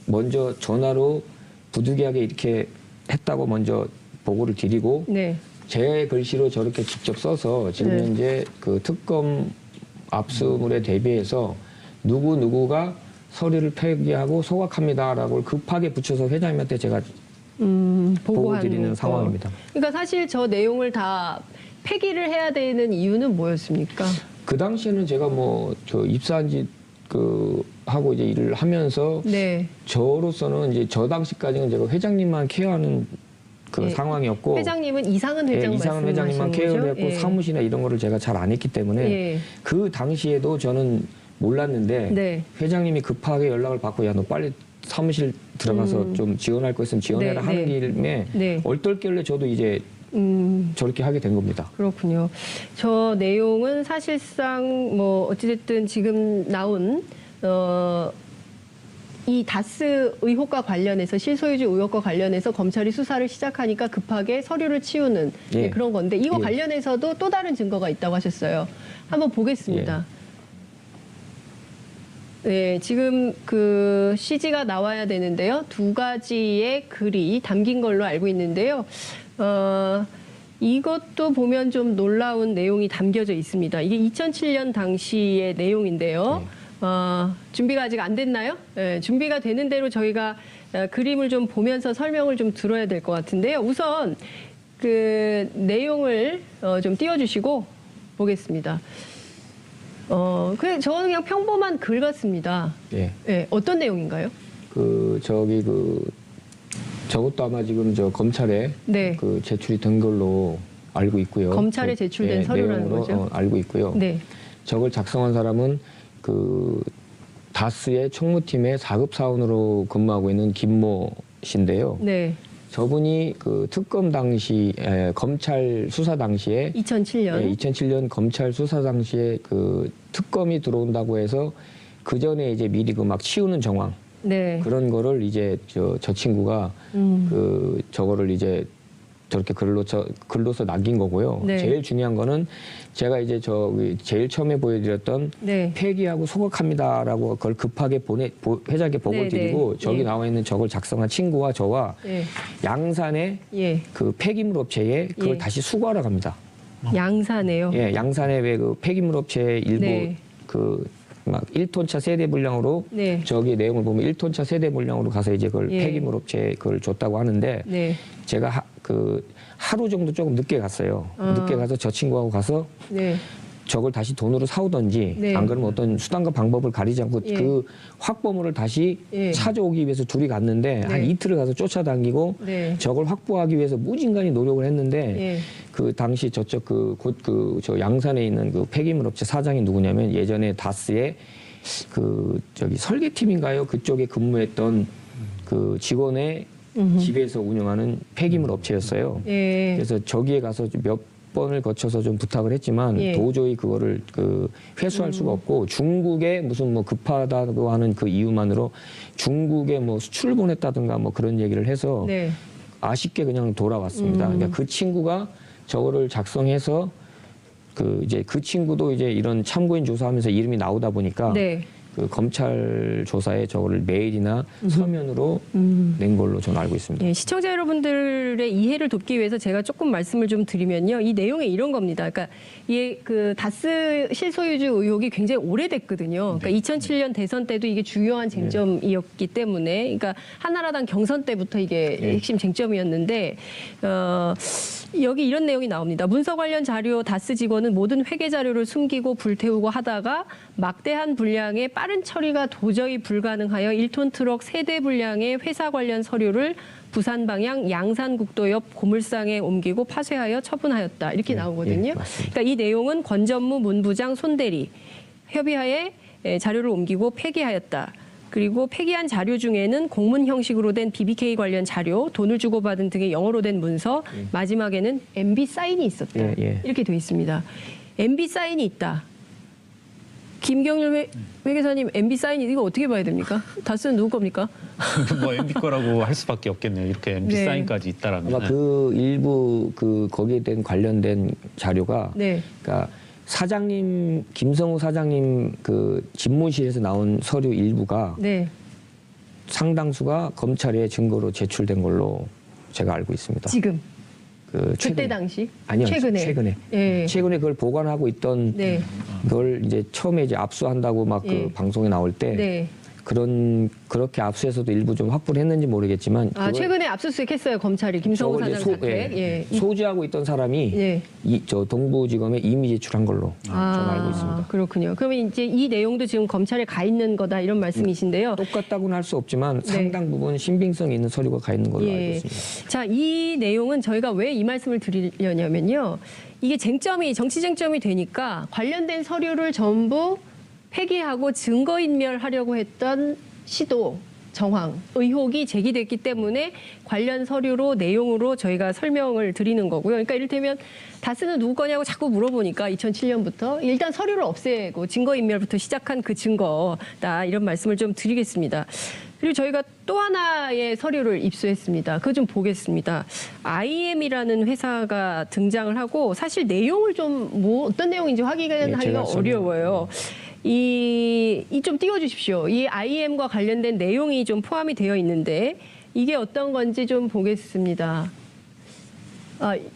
먼저 전화로 부득이하게 이렇게 했다고 먼저 보고를 드리고 네. 제 글씨로 저렇게 직접 써서 지금 네. 현재 그 특검 압수물에 대비해서 누구누구가 서류를 폐기하고 소각합니다라고 급하게 붙여서 회장님한테 제가 보고 보고하는 드리는 거. 상황입니다. 그러니까 사실 저 내용을 다 폐기를 해야 되는 이유는 뭐였습니까? 그 당시에는 제가 뭐 저 입사한 지 그 하고 이제 일을 하면서 네. 저로서는 이제 저 당시까지는 제가 회장님만 케어하는 그 예. 상황이었고 회장님은 이상은 예, 회장 이상은 회장님만 말씀하시는 케어를 거죠? 했고 예. 사무실이나 이런 거를 제가 잘 안 했기 때문에 예. 그 당시에도 저는 몰랐는데 네. 회장님이 급하게 연락을 받고 야 너 빨리 사무실 들어가서 좀 지원할 거 있으면 지원해라 네, 하는 네. 길에 네. 얼떨결에 저도 이제 저렇게 하게 된 겁니다. 그렇군요. 저 내용은 사실상 뭐 어찌됐든 지금 나온 이 다스 의혹과 관련해서 실소유주 의혹과 관련해서 검찰이 수사를 시작하니까 급하게 서류를 치우는 예. 네, 그런 건데 이거 예. 관련해서도 또 다른 증거가 있다고 하셨어요. 한번 보겠습니다. 네, 지금 그 CG가 나와야 되는데요. 두 가지의 글이 담긴 걸로 알고 있는데요. 이것도 보면 좀 놀라운 내용이 담겨져 있습니다. 이게 2007년 당시의 내용인데요. 준비가 아직 안 됐나요? 네, 준비가 되는 대로 저희가 그림을 좀 보면서 설명을 좀 들어야 될 것 같은데요. 우선 그 내용을 좀 띄워주시고 보겠습니다. 저는 그냥 평범한 글 같습니다. 예. 네, 어떤 내용인가요? 저것도 아마 지금 저 검찰에 네. 그 제출이 된 걸로 알고 있고요. 검찰에 제출된 서류라는 내용으로, 거죠? 알고 있고요. 네. 저걸 작성한 사람은 그 다스의 총무팀의 4급 사원으로 근무하고 있는 김모 씨인데요. 네. 저분이 그 특검 당시 검찰 수사 당시에 2007년. 2007년 검찰 수사 당시에 그 특검이 들어온다고 해서 그 전에 이제 미리 그 막 치우는 정황 네. 그런 거를 이제 저 친구가 그 저거를 이제 저렇게 글로서 남긴 거고요. 네. 제일 중요한 거는 제가 이제 제일 처음에 보여드렸던 네. 폐기하고 소각합니다라고 그걸 급하게 회장께 보고 네, 드리고 네. 저기 예. 나와 있는 저걸 작성한 친구와 저와 네. 양산의 예. 그 폐기물 업체에 그걸 예. 다시 수거하러 갑니다. 양사네요. 예, 양산의 왜 그 폐기물 업체 일부 네. 그 막 1톤차 세대 물량으로 네. 저기 내용을 보면 1톤차 세대 물량으로 가서 이제 그걸 예. 폐기물 업체에 그걸 줬다고 하는데 네. 제가 하루 정도 조금 늦게 갔어요. 아. 늦게 가서 저 친구하고 가서 네. 저걸 다시 돈으로 사오던지 네. 안 그러면 어떤 수단과 방법을 가리지 않고 예. 그 확보물을 다시 예. 찾아오기 위해서 둘이 갔는데 한 네. 이틀을 가서 쫓아다니고 네. 저걸 확보하기 위해서 무진간히 노력을 했는데 예. 그 당시 저쪽 저 양산에 있는 그 폐기물 업체 사장이 누구냐면 예전에 다스의 그 저기 설계팀인가요? 그쪽에 근무했던 그 직원의 집에서 운영하는 폐기물 업체였어요. 예. 그래서 저기에 가서 번을 거쳐서 좀 부탁을 했지만 예. 도저히 그거를 회수할 수가 없고 중국에 무슨 뭐 급하다고 하는 그 이유만으로 중국에 뭐 수출 보냈다든가 뭐 그런 얘기를 해서 네. 아쉽게 그냥 돌아왔습니다. 그러니까 그 친구가 저거를 작성해서 이제 그 친구도 이제 이런 참고인 조사하면서 이름이 나오다 보니까 네. 그 검찰 조사에 저거를 메일이나 서면으로 낸 걸로 저는 알고 있습니다. 예, 시청자 여러분들의 이해를 돕기 위해서 제가 조금 말씀을 좀 드리면요. 이 내용에 이런 겁니다. 그러니까 이게 그 다스 실소유주 의혹이 굉장히 오래됐거든요. 그러니까 2007년 대선 때도 이게 주요한 쟁점이었기 때문에, 그러니까 한나라당 경선 때부터 이게 핵심 쟁점이었는데, 여기 이런 내용이 나옵니다. 문서 관련 자료 다스 직원은 모든 회계 자료를 숨기고 불태우고 하다가 막대한 분량의 빠른 처리가 도저히 불가능하여 1톤 트럭 3대 분량의 회사 관련 서류를 부산 방향 양산국도 옆 고물상에 옮기고 파쇄하여 처분하였다. 이렇게 나오거든요. 그러니까 이 내용은 권전무 문부장 손대리 협의하에 자료를 옮기고 폐기하였다. 그리고 폐기한 자료 중에는 공문 형식으로 된 BBK 관련 자료, 돈을 주고받은 등의 영어로 된 문서, 마지막에는 MB 사인이 있었다. 이렇게 돼 있습니다. MB 사인이 있다. 김경률 회계사님, MB 사인 이거 어떻게 봐야 됩니까? 다스는 누구 겁니까? 뭐 MB 거라고 할 수밖에 없겠네요. 이렇게 MB 네. 사인까지 있다라면. 아마 그 일부 거기에 대한 관련된 자료가 네. 그러니까 사장님 김성우 사장님 그 집무실에서 나온 서류 일부가 네. 상당수가 검찰에 증거로 제출된 걸로 제가 알고 있습니다. 지금 그 그때 당시? 아니요, 최근에. 예. 최근에 그걸 보관하고 있던 네. 그걸 이제 처음에 이제 압수한다고 막 그 예. 방송에 나올 때 네. 그렇게 압수해서도 일부 좀 확보를 했는지 모르겠지만 아, 최근에 압수수색했어요, 검찰이. 김성우 저걸 사장 이제 사태. 예. 소지하고 있던 사람이 예. 저 동부지검에 이미 제출한 걸로 저는 알고 있습니다. 그렇군요. 그러면 이제 이 내용도 지금 검찰에 가 있는 거다 이런 말씀이신데요. 똑같다고는 할 수 없지만 네. 상당 부분 신빙성이 있는 서류가 가 있는 걸로 알고 예. 있습니다. 자, 이 내용은 저희가 왜 이 말씀을 드리려냐면요. 이게 정치 쟁점이 되니까 관련된 서류를 전부 폐기하고 증거인멸하려고 했던 시도, 정황, 의혹이 제기됐기 때문에 관련 서류로 내용으로 저희가 설명을 드리는 거고요. 그러니까 이를테면 다스는 누구 거냐고 자꾸 물어보니까 2007년부터 일단 서류를 없애고 증거인멸부터 시작한 그 증거다 이런 말씀을 좀 드리겠습니다. 그리고 저희가 또 하나의 서류를 입수했습니다. 그거 좀 보겠습니다. IM이라는 회사가 등장을 하고 사실 내용을 좀 어떤 내용인지 확인하기가 제가 어려워요. 이 좀 띄워주십시오. 이 IM과 관련된 내용이 좀 포함이 되어 있는데 이게 어떤 건지 좀 보겠습니다.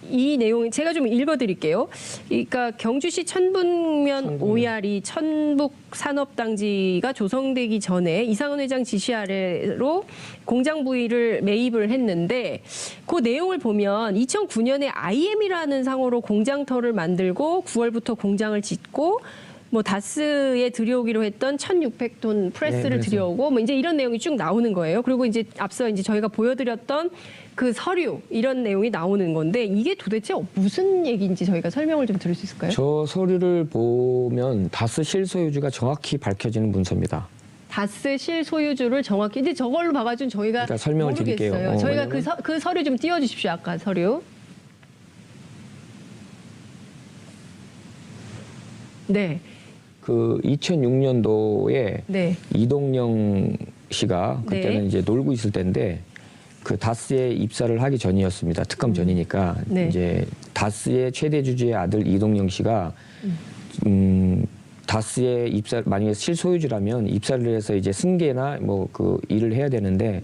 이 내용 제가 좀 읽어드릴게요. 그러니까 경주시 천북면 오야리 천북산업단지가 조성되기 전에 이상은 회장 지시 아래로 공장 부위를 매입을 했는데 그 내용을 보면 2009년에 IM이라는 상호로 공장터를 만들고 9월부터 공장을 짓고 뭐 다스에 들여오기로 했던 1,600톤 프레스를 들여오고 뭐 이제 이런 내용이 쭉 나오는 거예요. 그리고 이제 앞서 이제 저희가 보여드렸던 그 서류 이런 내용이 나오는 건데 이게 도대체 무슨 얘기인지 저희가 설명을 좀 들을 수 있을까요? 저 서류를 보면 다스 실소유주가 정확히 밝혀지는 문서입니다. 다스 실소유주를 정확히 근데 저걸로 봐가지고 저희가 일단 설명을 모르겠어요. 드릴게요. 저희가 그 서류 좀 띄워주십시오. 아까 서류. 네. 그 2006년도에 네. 이동영 씨가 그때는 네. 이제 놀고 있을 때인데 그 다스에 입사를 하기 전이었습니다. 특검 전이니까 네. 이제 다스의 최대 주주의 아들 이동영 씨가 다스에 만약에 실소유주라면 입사를 해서 이제 승계나 뭐 그 일을 해야 되는데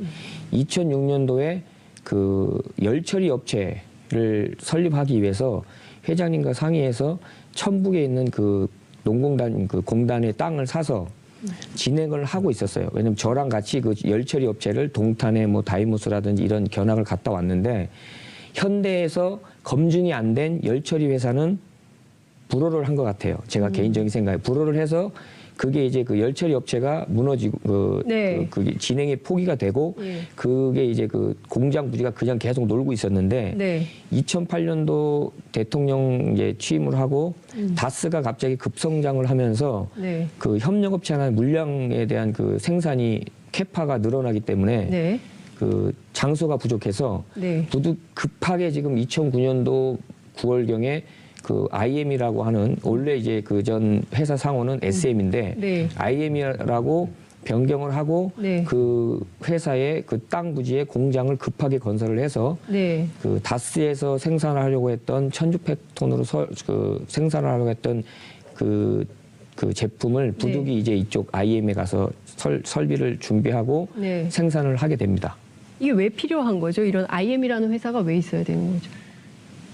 2006년도에 그 열처리 업체를 설립하기 위해서 회장님과 상의해서 천북에 있는 그 농공단 그 공단의 땅을 사서 진행을 하고 있었어요. 왜냐면 저랑 같이 그 열처리 업체를 동탄에 뭐 다이모스라든지 이런 견학을 갔다 왔는데 현대에서 검증이 안 된 열처리 회사는 불허를 한 것 같아요. 제가 개인적인 생각에 불허를 해서 그게 이제 그 열처리 업체가 무너지고 그게 진행의 포기가 되고 그게 이제 그 공장 부지가 그냥 계속 놀고 있었는데 2008년도 대통령 이제 취임을 하고 다스가 갑자기 급성장을 하면서 그 협력업체 하나 물량에 대한 그 생산이 캐파가 늘어나기 때문에 그 장소가 부족해서 부득 급하게 지금 2009년도 9월경에 그 IM이라고 하는 원래 이제 그 전 회사 상호는 SM인데 네. IM이라고 변경을 하고 네. 그 회사의 그 땅 부지에 공장을 급하게 건설을 해서 네. 그 다스에서 생산하려고 했던 1,600톤으로 그 생산을 하려고 했던 그 제품을 부득이 이제 이쪽 IM에 가서 설비를 준비하고 네. 생산을 하게 됩니다. 이게 왜 필요한 거죠? 이런 IM이라는 회사가 왜 있어야 되는 거죠?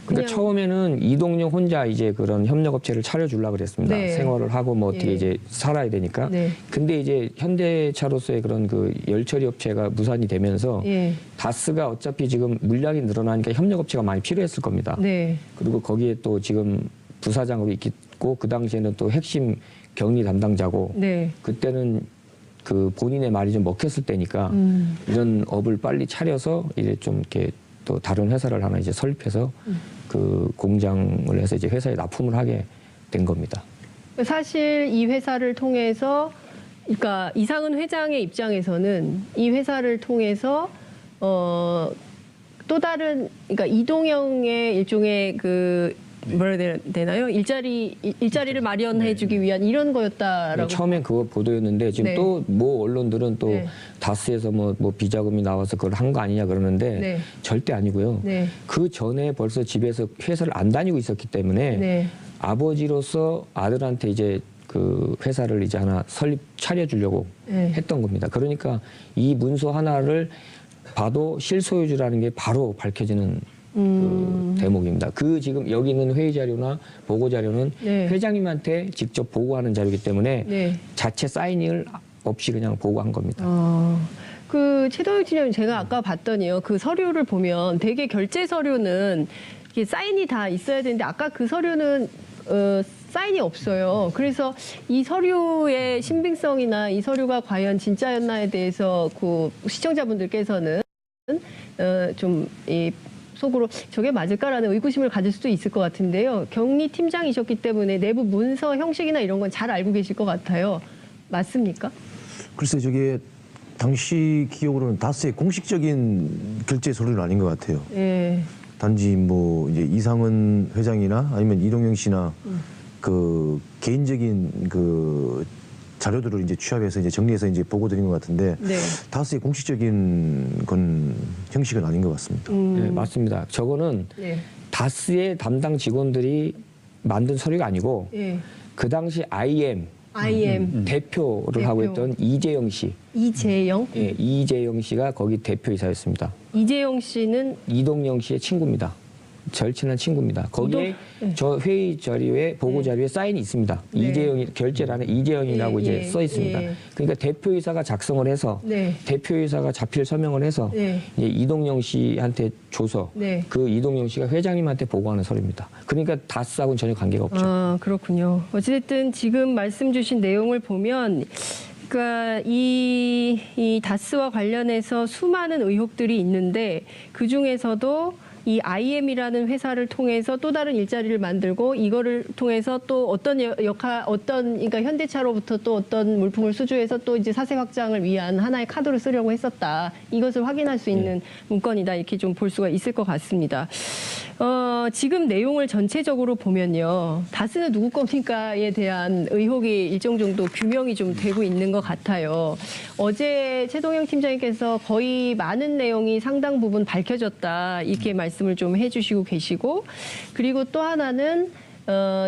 그러니까 처음에는 이동용 혼자 이제 그런 협력업체를 차려주려고 그랬습니다. 네. 생활을 하고 뭐 어떻게 예. 이제 살아야 되니까. 네. 근데 이제 현대차로서의 그런 그 열처리 업체가 무산이 되면서 예. 다스가 어차피 지금 물량이 늘어나니까 협력업체가 많이 필요했을 겁니다. 네. 그리고 거기에 또 지금 부사장으로 있고 그 당시에는 또 핵심 격리 담당자고 네. 그때는 그 본인의 말이 좀 먹혔을 때니까 이런 업을 빨리 차려서 이제 좀 이렇게 또 다른 회사를 하나 이제 설립해서 그 공장을 해서 이제 회사에 납품을 하게 된 겁니다. 사실 이 회사를 통해서, 그러니까 이상은 회장의 입장에서는 이 회사를 통해서 또 다른, 그러니까 이동형의 일종의 그 뭐라 해야 되나요? 일자리를 마련해주기 위한 이런 거였다라고. 처음엔 그거 보도였는데 지금 네. 또 뭐 언론들은 또 네. 다스에서 뭐 비자금이 나와서 그걸 한 거 아니냐 그러는데 네. 절대 아니고요. 네. 그 전에 벌써 집에서 회사를 안 다니고 있었기 때문에 네. 아버지로서 아들한테 이제 그 회사를 이제 하나 차려주려고 네. 했던 겁니다. 그러니까 이 문서 하나를 봐도 실소유주라는 게 바로 밝혀지는 그 대목입니다. 그 지금 여기 있는 회의 자료나 보고 자료는 네. 회장님한테 직접 보고하는 자료이기 때문에 네. 자체 사인을 없이 그냥 보고한 겁니다. 그 최동혁 팀장님 제가 아까 봤더니요. 그 서류를 보면 되게 결제 서류는 이게 사인이 다 있어야 되는데 아까 그 서류는 사인이 없어요. 그래서 이 서류의 신빙성이나 이 서류가 과연 진짜였나에 대해서 그 시청자분들께서는 좀 이 속으로 저게 맞을까라는 의구심을 가질 수도 있을 것 같은데요. 격리 팀장이셨기 때문에 내부 문서 형식이나 이런 건 잘 알고 계실 것 같아요. 맞습니까? 글쎄 저게 당시 기억으로는 다스의 공식적인 결제 서류는 아닌 것 같아요. 예. 단지 뭐 이제 이상은 회장이나 아니면 이동영 씨나 그 개인적인 그 자료들을 이제 취합해서 이제 정리해서 이제 보고 드린 것 같은데 네. 다스의 공식적인 건 형식은 아닌 것 같습니다. 네, 맞습니다. 저거는 네. 다스의 담당 직원들이 만든 서류가 아니고 예. 그 당시 IM 대표를 하고 있던 이재영 씨. 이재영? 예, 이재영 씨가 거기 대표이사였습니다. 이재영 씨는 이동영 씨의 친구입니다. 절친한 친구입니다. 거기에 저 회의 자료에 보고 자료에 사인이 있습니다. 네. 이재영이 결제란에 이재영이라고 예, 이제 예, 써 있습니다. 예. 그러니까 대표이사가 작성을 해서 네. 대표이사가 자필 서명을 해서 네. 이제 이동영 씨한테 줘서 네. 그 이동영 씨가 회장님한테 보고하는 서류입니다. 그러니까 다스하고는 전혀 관계가 없죠. 아, 그렇군요. 어찌됐든 지금 말씀 주신 내용을 보면 그러니까 이 다스와 관련해서 수많은 의혹들이 있는데 그중에서도 이 IM이라는 회사를 통해서 또 다른 일자리를 만들고 이거를 통해서 또 어떤 그러니까 현대차로부터 또 어떤 물품을 수주해서 또 이제 사세 확장을 위한 하나의 카드로 쓰려고 했었다. 이것을 확인할 수 있는 문건이다. 이렇게 좀 볼 수가 있을 것 같습니다. 지금 내용을 전체적으로 보면요. 다스는 누구 겁니까에 대한 의혹이 일정 정도 규명이 좀 되고 있는 것 같아요. 어제 최동영 팀장님께서 거의 많은 내용이 상당 부분 밝혀졌다. 이렇게 말씀을 좀 해주시고 계시고 그리고 또 하나는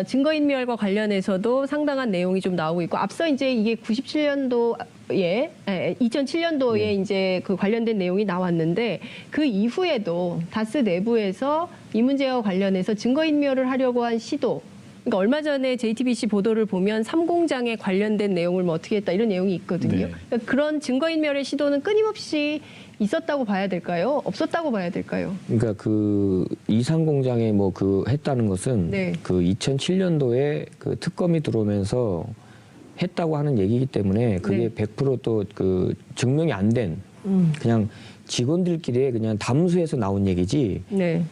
증거인멸과 관련해서도 상당한 내용이 좀 나오고 있고 앞서 이제 이게 2007년도에 이제 그 관련된 내용이 나왔는데 그 이후에도 다스 내부에서 이 문제와 관련해서 증거인멸을 하려고 한 시도 그러니까 얼마 전에 JTBC 보도를 보면 3공장에 관련된 내용을 뭐 어떻게 했다 이런 내용이 있거든요. 네. 그러니까 그런 증거인멸의 시도는 끊임없이 있었다고 봐야 될까요? 없었다고 봐야 될까요? 그러니까 그 이상공장에 뭐 그 했다는 것은 네. 그 2007년도에 그 특검이 들어오면서 했다고 하는 얘기이기 때문에 그게 네. 100% 그 증명이 안 된 그냥 직원들끼리 그냥 담수해서 나온 얘기지 네.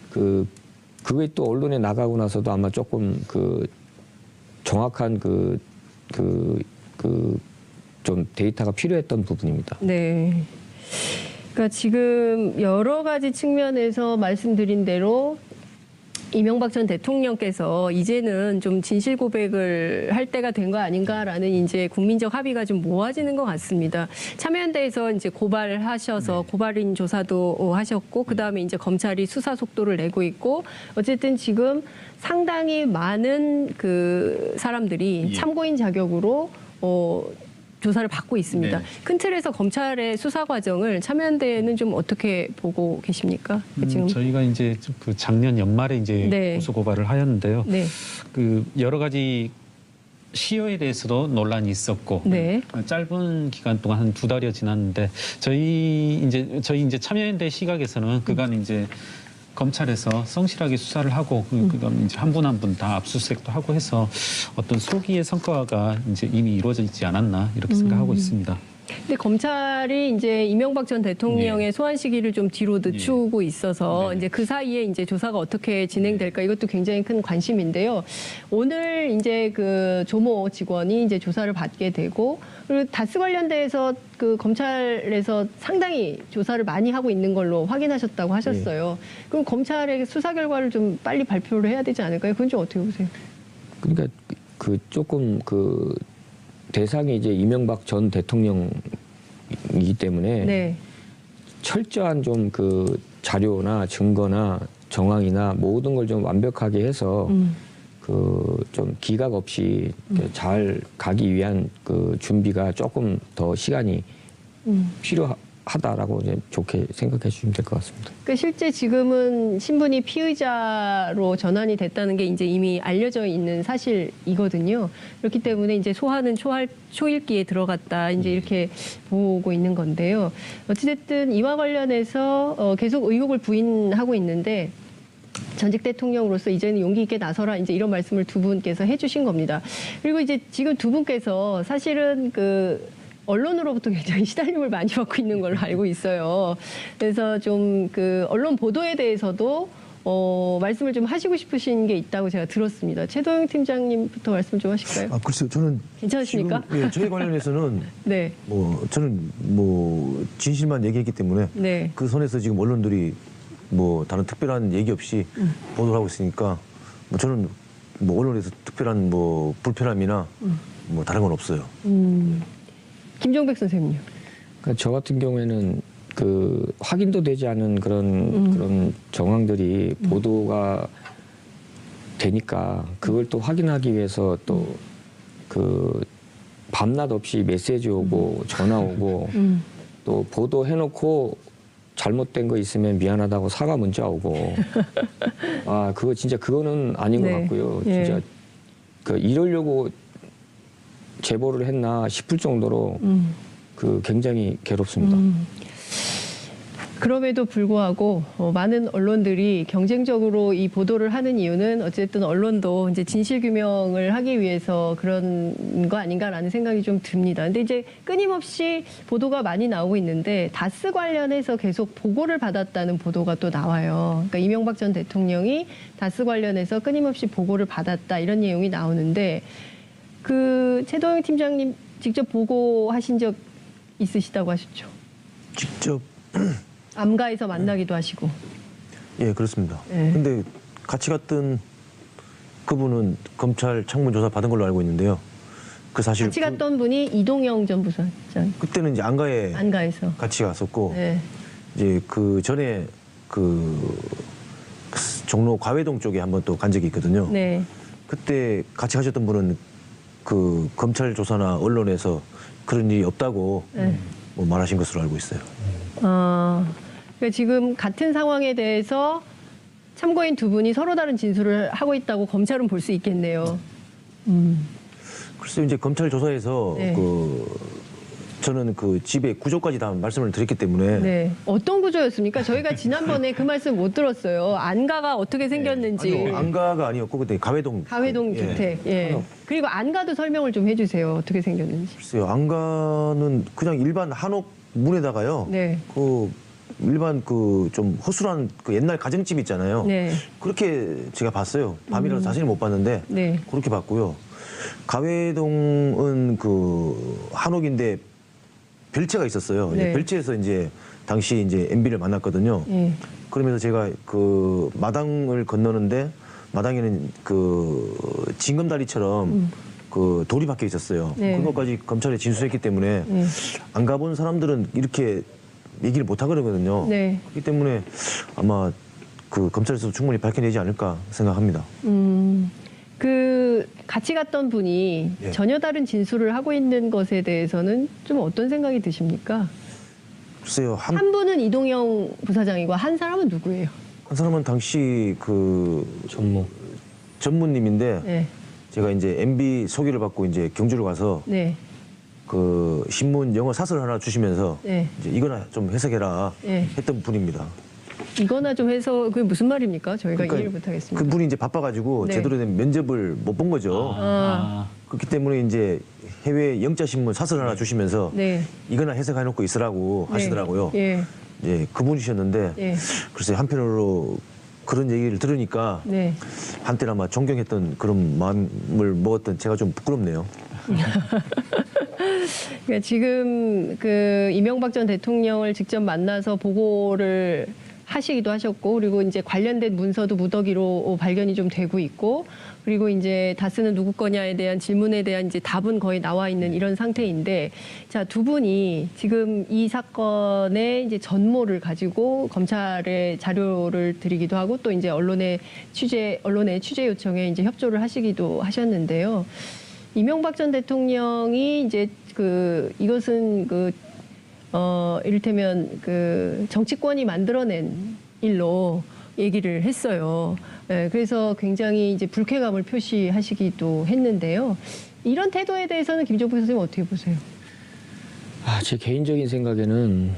그게 또 언론에 나가고 나서도 아마 조금 그 정확한 좀 데이터가 필요했던 부분입니다. 네. 그러니까 지금 여러 가지 측면에서 말씀드린 대로 이명박 전 대통령께서 이제는 좀 진실 고백을 할 때가 된 거 아닌가라는 이제 국민적 합의가 좀 모아지는 것 같습니다. 참여연대에서 이제 고발을 하셔서 고발인 조사도 하셨고, 그 다음에 이제 검찰이 수사 속도를 내고 있고, 어쨌든 지금 상당히 많은 그 사람들이 참고인 자격으로 조사를 받고 있습니다. 네. 큰 틀에서 검찰의 수사 과정을 참여연대는 좀 어떻게 보고 계십니까? 지금 저희가 이제 그 작년 연말에 이제 네. 고소 고발을 하였는데요. 네. 그 여러 가지 시효에 대해서도 논란이 있었고 네. 짧은 기간 동안 한 2달여 지났는데 저희 이제 참여연대 시각에서는 그간 이제 검찰에서 성실하게 수사를 하고 그다음 이제 한 분 한 분 다 압수수색도 하고 해서 어떤 소기의 성과가 이제 이미 이루어져 있지 않았나 이렇게 생각하고 있습니다. 근데 검찰이 이제 이명박 전 대통령의 소환 시기를 좀 뒤로 늦추고 있어서 네. 이제 그 사이에 이제 조사가 어떻게 진행될까 이것도 굉장히 큰 관심인데요. 오늘 이제 그 조모 직원이 이제 조사를 받게 되고, 그리고 다스 관련돼서 그 검찰에서 상당히 조사를 많이 하고 있는 걸로 확인하셨다고 하셨어요. 그럼 검찰의 수사 결과를 좀 빨리 발표를 해야 되지 않을까요? 그건 좀 어떻게 보세요? 그러니까 그 조금 그 대상이 이제 이명박 전 대통령이기 때문에 네. 철저한 좀 그 자료나 증거나 정황이나 모든 걸 좀 완벽하게 해서 그 좀 기각 없이 잘 가기 위한 그 준비가 조금 더 시간이 필요하다라고 이제 좋게 생각해 주시면 될 것 같습니다. 그러니까 실제 지금은 신분이 피의자로 전환이 됐다는 게 이제 이미 알려져 있는 사실이거든요. 그렇기 때문에 이제 소환은 초읽기에 들어갔다 이제 이렇게 보고 있는 건데요. 어찌됐든 이와 관련해서 계속 의혹을 부인하고 있는데, 전직 대통령으로서 이제는 용기 있게 나서라 이제 이런 말씀을 두 분께서 해주신 겁니다. 그리고 이제 지금 두 분께서 사실은 그 언론으로부터 굉장히 시달림을 많이 받고 있는 걸로 알고 있어요. 그래서 좀 그 언론 보도에 대해서도 말씀을 좀 하시고 싶으신 게 있다고 제가 들었습니다. 최도영 팀장님부터 말씀 좀 하실까요? 글쎄요, 저는 괜찮으십니까? 지금, 예, 저희 관련해서는 네, 저는 진실만 얘기했기 때문에 네. 그 선에서 지금 언론들이 다른 특별한 얘기 없이 보도를 하고 있으니까 저는 언론에서 특별한 불편함이나 다른 건 없어요. 김종백 선생님요. 그러니까 저 같은 경우에는 그 확인도 되지 않은 그런 정황들이 보도가 되니까 그걸 또 확인하기 위해서 또 그 밤낮 없이 메시지 오고 전화 오고 또 보도해놓고 잘못된 거 있으면 미안하다고 사과 문자 오고 그거 진짜 그거는 아닌 것 네. 같고요. 예. 진짜 그 이러려고 제보를 했나 싶을 정도로 그 굉장히 괴롭습니다. 그럼에도 불구하고 많은 언론들이 경쟁적으로 이 보도를 하는 이유는 어쨌든 언론도 이제 진실 규명을 하기 위해서 그런 거 아닌가라는 생각이 좀 듭니다. 근데 이제 끊임없이 보도가 많이 나오고 있는데 다스 관련해서 계속 보고를 받았다는 보도가 또 나와요. 그러니까 이명박 전 대통령이 다스 관련해서 끊임없이 보고를 받았다 이런 내용이 나오는데, 그 최도영 팀장님 직접 보고하신 적 있으시다고 하셨죠? 직접 암가에서 만나기도 하시고. 예, 그렇습니다. 네. 근데 같이 갔던 그분은 검찰 창문 조사 받은 걸로 알고 있는데요. 그 사실 같이 갔던 분이 이동영 전 부사장. 그때는 이제 안가에 안가에서. 같이 갔었고 네. 이제 그 전에 그 종로 과회동 쪽에 한번 또 간 적이 있거든요. 네. 그때 같이 가셨던 분은 그 검찰 조사나 언론에서 그런 일이 없다고 네. 말하신 것으로 알고 있어요. 그러니까 지금 같은 상황에 대해서 참고인 두 분이 서로 다른 진술을 하고 있다고 검찰은 볼 수 있겠네요. 글쎄요, 이제 검찰 조사에서 네. 저는 그 집의 구조까지 다 말씀을 드렸기 때문에 네. 어떤 구조였습니까? 저희가 지난번에 그 말씀 못 들었어요. 안가가 어떻게 생겼는지. 아니요, 안가가 아니었고 그때 가회동 가회동 예. 주택. 예. 그리고 안가도 설명을 좀 해주세요. 어떻게 생겼는지. 글쎄요, 안가는 그냥 일반 한옥 문에다가요. 네. 그 일반 그 좀 허술한 그 옛날 가정집 있잖아요. 네. 그렇게 제가 봤어요. 밤이라서 자세히 못 봤는데 네. 그렇게 봤고요. 가회동은 그 한옥인데 별채가 있었어요. 네. 별채에서 이제 당시 이제 MB를 만났거든요. 예. 그러면서 제가 그 마당을 건너는데 마당에는 그 징검다리처럼 그 돌이 박혀 있었어요. 네. 그것까지 검찰에 진술했기 때문에 안 가본 사람들은 이렇게 얘기를 못 하거든요. 네. 그렇기 때문에 아마 그 검찰에서 충분히 밝혀내지 않을까 생각합니다. 그 같이 갔던 분이 예. 전혀 다른 진술을 하고 있는 것에 대해서는 좀 어떤 생각이 드십니까? 글쎄요, 한 분은 이동영 부사장이고 한 사람은 누구예요? 한 사람은 당시 그 전무. 전무님인데 네. 제가 이제 MB 소개를 받고 이제 경주를 가서 네. 그 신문 영어 사설 하나 주시면서 네. 이제 이거나 좀 해석해라 네. 했던 분입니다. 이거나 좀 해서 그게 무슨 말입니까? 저희가 그러니까 이해를 못 하겠습니다. 그분이 이제 바빠가지고 네. 제대로 된 면접을 못 본 거죠. 아. 그렇기 때문에 이제 해외 영자 신문 사설 하나 주시면서 네. 이거나 해석해놓고 있으라고 하시더라고요. 예. 예, 그분이셨는데 예. 글쎄 한편으로 그런 얘기를 들으니까 네. 한때는 아마 존경했던 그런 마음을 먹었던 제가 좀 부끄럽네요. 그러니까 지금 그 이명박 전 대통령을 직접 만나서 보고를 하시기도 하셨고, 그리고 이제 관련된 문서도 무더기로 발견이 좀 되고 있고, 그리고 이제 다스는 누구 거냐에 대한 질문에 대한 이제 답은 거의 나와 있는 이런 상태인데, 자, 두 분이 지금 이 사건의 이제 전모를 가지고 검찰에 자료를 드리기도 하고, 또 이제 언론의 취재 요청에 이제 협조를 하시기도 하셨는데요. 이명박 전 대통령이 이제 이것은 이를테면 정치권이 만들어낸 일로 얘기를 했어요. 네, 그래서 굉장히 이제 불쾌감을 표시하시기도 했는데요. 이런 태도에 대해서는 김종필 선생님 어떻게 보세요? 제 개인적인 생각에는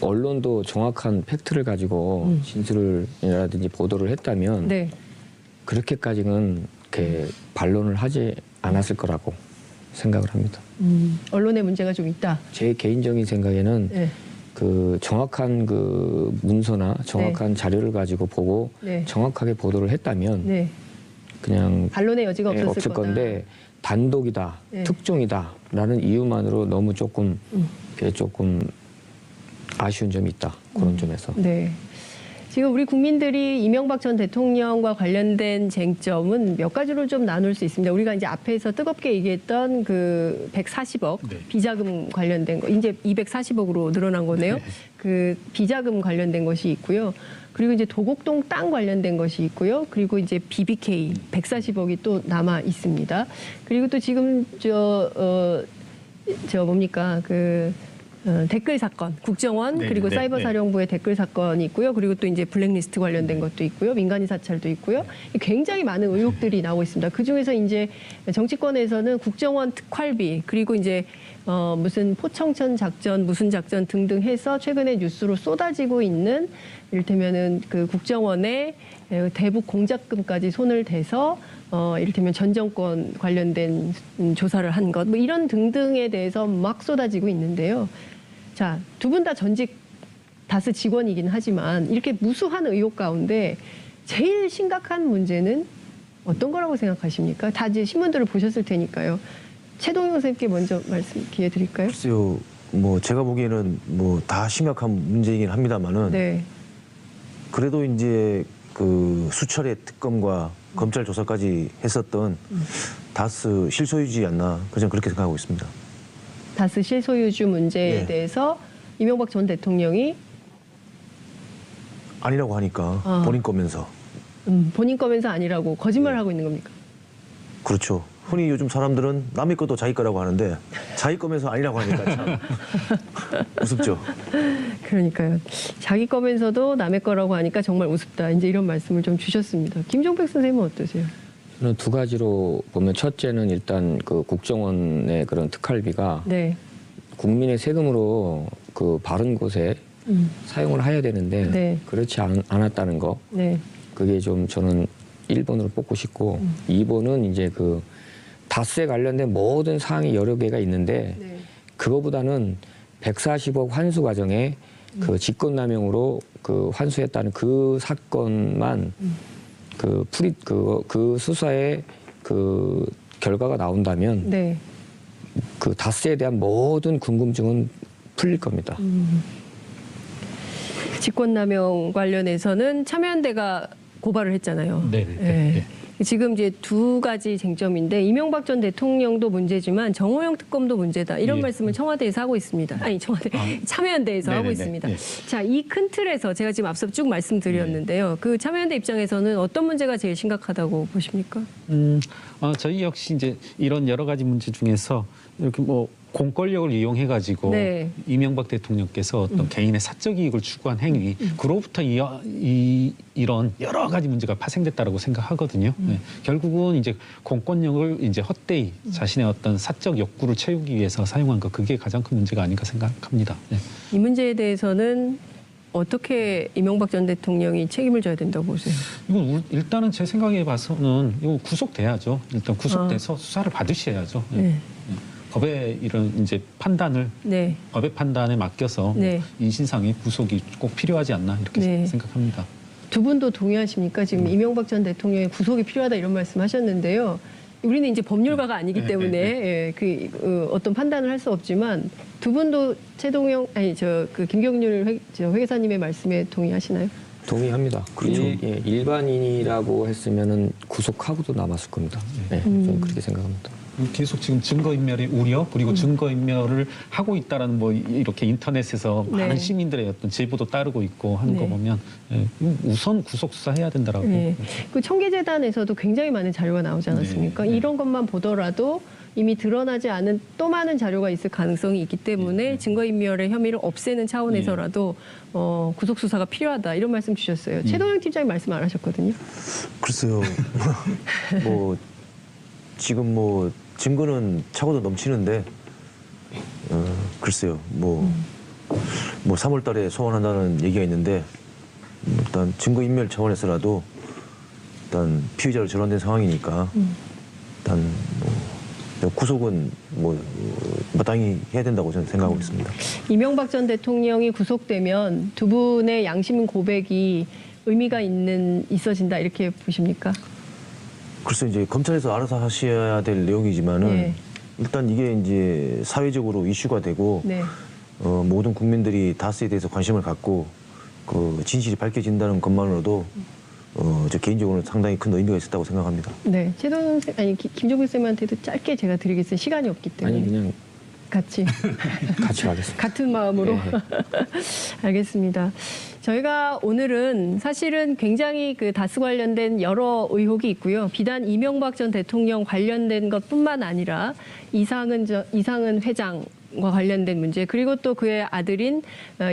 언론도 정확한 팩트를 가지고 진술이라든지 보도를 했다면 네. 그렇게까지는 이렇게 반론을 하지 않았을 거라고 생각을 합니다. 언론에 문제가 좀 있다. 제 개인적인 생각에는 네. 그 정확한 그 문서나 정확한 자료를 가지고 보고 네. 정확하게 보도를 했다면 네. 그냥 반론의 여지가 없었을 거다. 건데 단독이다, 네. 특종이다라는 이유만으로 너무 조금 아쉬운 점이 있다. 그런 점에서. 네. 지금 우리 국민들이 이명박 전 대통령과 관련된 쟁점은 몇 가지로 좀 나눌 수 있습니다. 우리가 이제 앞에서 뜨겁게 얘기했던 그 140억 네. 비자금 관련된 거, 이제 240억으로 늘어난 거네요. 그 비자금 관련된 것이 있고요. 그리고 이제 도곡동 땅 관련된 것이 있고요. 그리고 이제 BBK 140억이 또 남아 있습니다. 그리고 또 지금 뭡니까 댓글 사건, 국정원 네, 그리고 네, 사이버 사령부의 댓글 사건이 있고요. 그리고 또 이제 블랙리스트 관련된 것도 있고요. 민간인 사찰도 있고요. 굉장히 많은 의혹들이 나오고 있습니다. 그 중에서 이제 정치권에서는 국정원 특활비 그리고 이제 무슨 포청천 작전, 무슨 작전 등등 해서 최근에 뉴스로 쏟아지고 있는 이를테면은 그 국정원의 대북 공작금까지 손을 대서 이를테면 전 정권 관련된 조사를 한 것, 뭐 이런 등등에 대해서 막 쏟아지고 있는데요. 자, 두 분 다 전직 다스 직원이긴 하지만 이렇게 무수한 의혹 가운데 제일 심각한 문제는 어떤 거라고 생각하십니까? 다 이제 신문들을 보셨을 테니까요. 최동영 선생님께 먼저 말씀 기회 드릴까요? 글쎄요, 뭐 제가 보기에는 뭐 다 심각한 문제이긴 합니다만은 네. 그래도 이제 그 수차례 특검과 검찰 조사까지 했었던 다스 실소유주지 않나 그냥 그렇게 생각하고 있습니다. 다스 실소유주 문제에 네. 대해서 이명박 전 대통령이 아니라고 하니까 본인 거면서 본인 거면서 아니라고 거짓말을 하고 있는 겁니까? 그렇죠. 흔히 요즘 사람들은 남의 것도 자기 거라고 하는데 자기 거면서 아니라고 하니까 참 우습죠. 그러니까요. 자기 거면서도 남의 거라고 하니까 정말 우습다. 이제 이런 말씀을 좀 주셨습니다. 김종백 선생님은 어떠세요? 저는 두 가지로 보면 첫째는 일단 그 국정원의 그런 특활비가 네. 국민의 세금으로 그 바른 곳에 사용을 해야 되는데 네. 그렇지 않았다는 거. 네. 그게 좀 저는 1번으로 뽑고 싶고 2번은 이제 그 다스에 관련된 모든 사항이 여러 개가 있는데 네. 그거보다는 140억 환수 과정에 그 직권남용으로 그 환수했다는 그 사건만 그 수사의 그 결과가 나온다면 네. 그 다스에 대한 모든 궁금증은 풀릴 겁니다. 직권남용 관련해서는 참여연대가 고발을 했잖아요. 네. 예. 지금 이제 두 가지 쟁점인데 이명박 전 대통령도 문제지만 정호영 특검도 문제다. 이런 예. 말씀을 청와대에서 하고 있습니다. 아니 청와대 참여연대에서 하고 네네네. 있습니다. 예. 자, 이 큰 틀에서 제가 지금 앞서 쭉 말씀드렸는데요. 그 참여연대 입장에서는 어떤 문제가 제일 심각하다고 보십니까? 저희 역시 이제 이런 여러 가지 문제 중에서 이렇게 뭐 공권력을 이용해 가지고 네. 이명박 대통령께서 어떤 개인의 사적 이익을 추구한 행위, 그로부터 이런 여러 가지 문제가 파생됐다라고 생각하거든요. 네. 결국은 이제 공권력을 이제 헛되이 자신의 어떤 사적 욕구를 채우기 위해서 사용한 것, 그게 가장 큰 문제가 아닌가 생각합니다. 네. 이 문제에 대해서는 어떻게 이명박 전 대통령이 책임을 져야 된다고 보세요? 이건 일단은 제 생각에 봐서는 이거 구속돼야죠. 일단 구속돼서 수사를 받으셔야죠. 네. 네. 법의 이런 이제 판단을 네. 법의 판단에 맡겨서 네. 인신상의 구속이 꼭 필요하지 않나 이렇게 네. 생각합니다. 두 분도 동의하십니까? 지금 이명박 전 대통령의 구속이 필요하다 이런 말씀하셨는데요. 우리는 이제 법률가가 아니기 때문에 예, 어떤 판단을 할 수 없지만 두 분도 최동영 김경률 회계사님의 말씀에 동의하시나요? 동의합니다. 그렇죠. 일반인이라고 했으면은 구속하고도 남았을 겁니다. 네, 저는 그렇게 생각합니다. 계속 지금 증거인멸의 우려 그리고 증거인멸을 하고 있다라는 뭐 이렇게 인터넷에서 네. 많은 시민들의 어떤 제보도 따르고 있고 하는 네. 거 보면 우선 구속 수사해야 된다라고. 네. 그 청계재단에서도 굉장히 많은 자료가 나오지 않았습니까? 네. 이런 것만 보더라도 이미 드러나지 않은 또 많은 자료가 있을 가능성이 있기 때문에 증거인멸의 혐의를 없애는 차원에서라도 구속 수사가 필요하다 이런 말씀 주셨어요. 최동영 팀장님 말씀 안 하셨거든요. 글쎄요. 뭐 지금 뭐 증거는 차고도 넘치는데 글쎄요. 뭐 3월 달에 소환한다는 얘기가 있는데 일단 증거인멸 차원에서라도 일단 피의자로 전환된 상황이니까 일단 뭐 구속은 뭐 마땅히 해야 된다고 저는 생각하고 있습니다. 이명박 전 대통령이 구속되면 두 분의 양심 고백이 의미가 있어진다 이렇게 보십니까? 글쎄 이제 검찰에서 알아서 하셔야 될 내용이지만은 네. 일단 이게 이제 사회적으로 이슈가 되고 네. 모든 국민들이 다스에 대해서 관심을 갖고 그 진실이 밝혀진다는 것만으로도 저 개인적으로는 상당히 큰 의미가 있었다고 생각합니다. 네. 최동영 쌤, 김종필 쌤한테도 짧게 제가 드리겠습니다. 시간이 없기 때문에. 아니 그냥 같이 가겠습니다. 같은 마음으로. 네. 알겠습니다. 저희가 오늘은 사실은 굉장히 그 다스 관련된 여러 의혹이 있고요. 비단 이명박 전 대통령 관련된 것뿐만 아니라 이상은 회장과 관련된 문제, 그리고 또 그의 아들인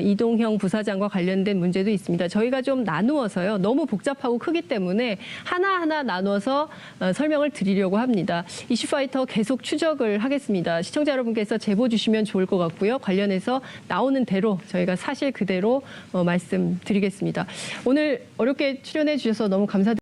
이동형 부사장과 관련된 문제도 있습니다. 저희가 좀 나누어서요. 너무 복잡하고 크기 때문에 하나하나 나눠서 설명을 드리려고 합니다. 이슈파이터 계속 추적을 하겠습니다. 시청자 여러분께서 제보 주시면 좋을 것 같고요. 관련해서 나오는 대로 저희가 사실 그대로 말씀드리겠습니다. 오늘 어렵게 출연해 주셔서 너무 감사드립니다.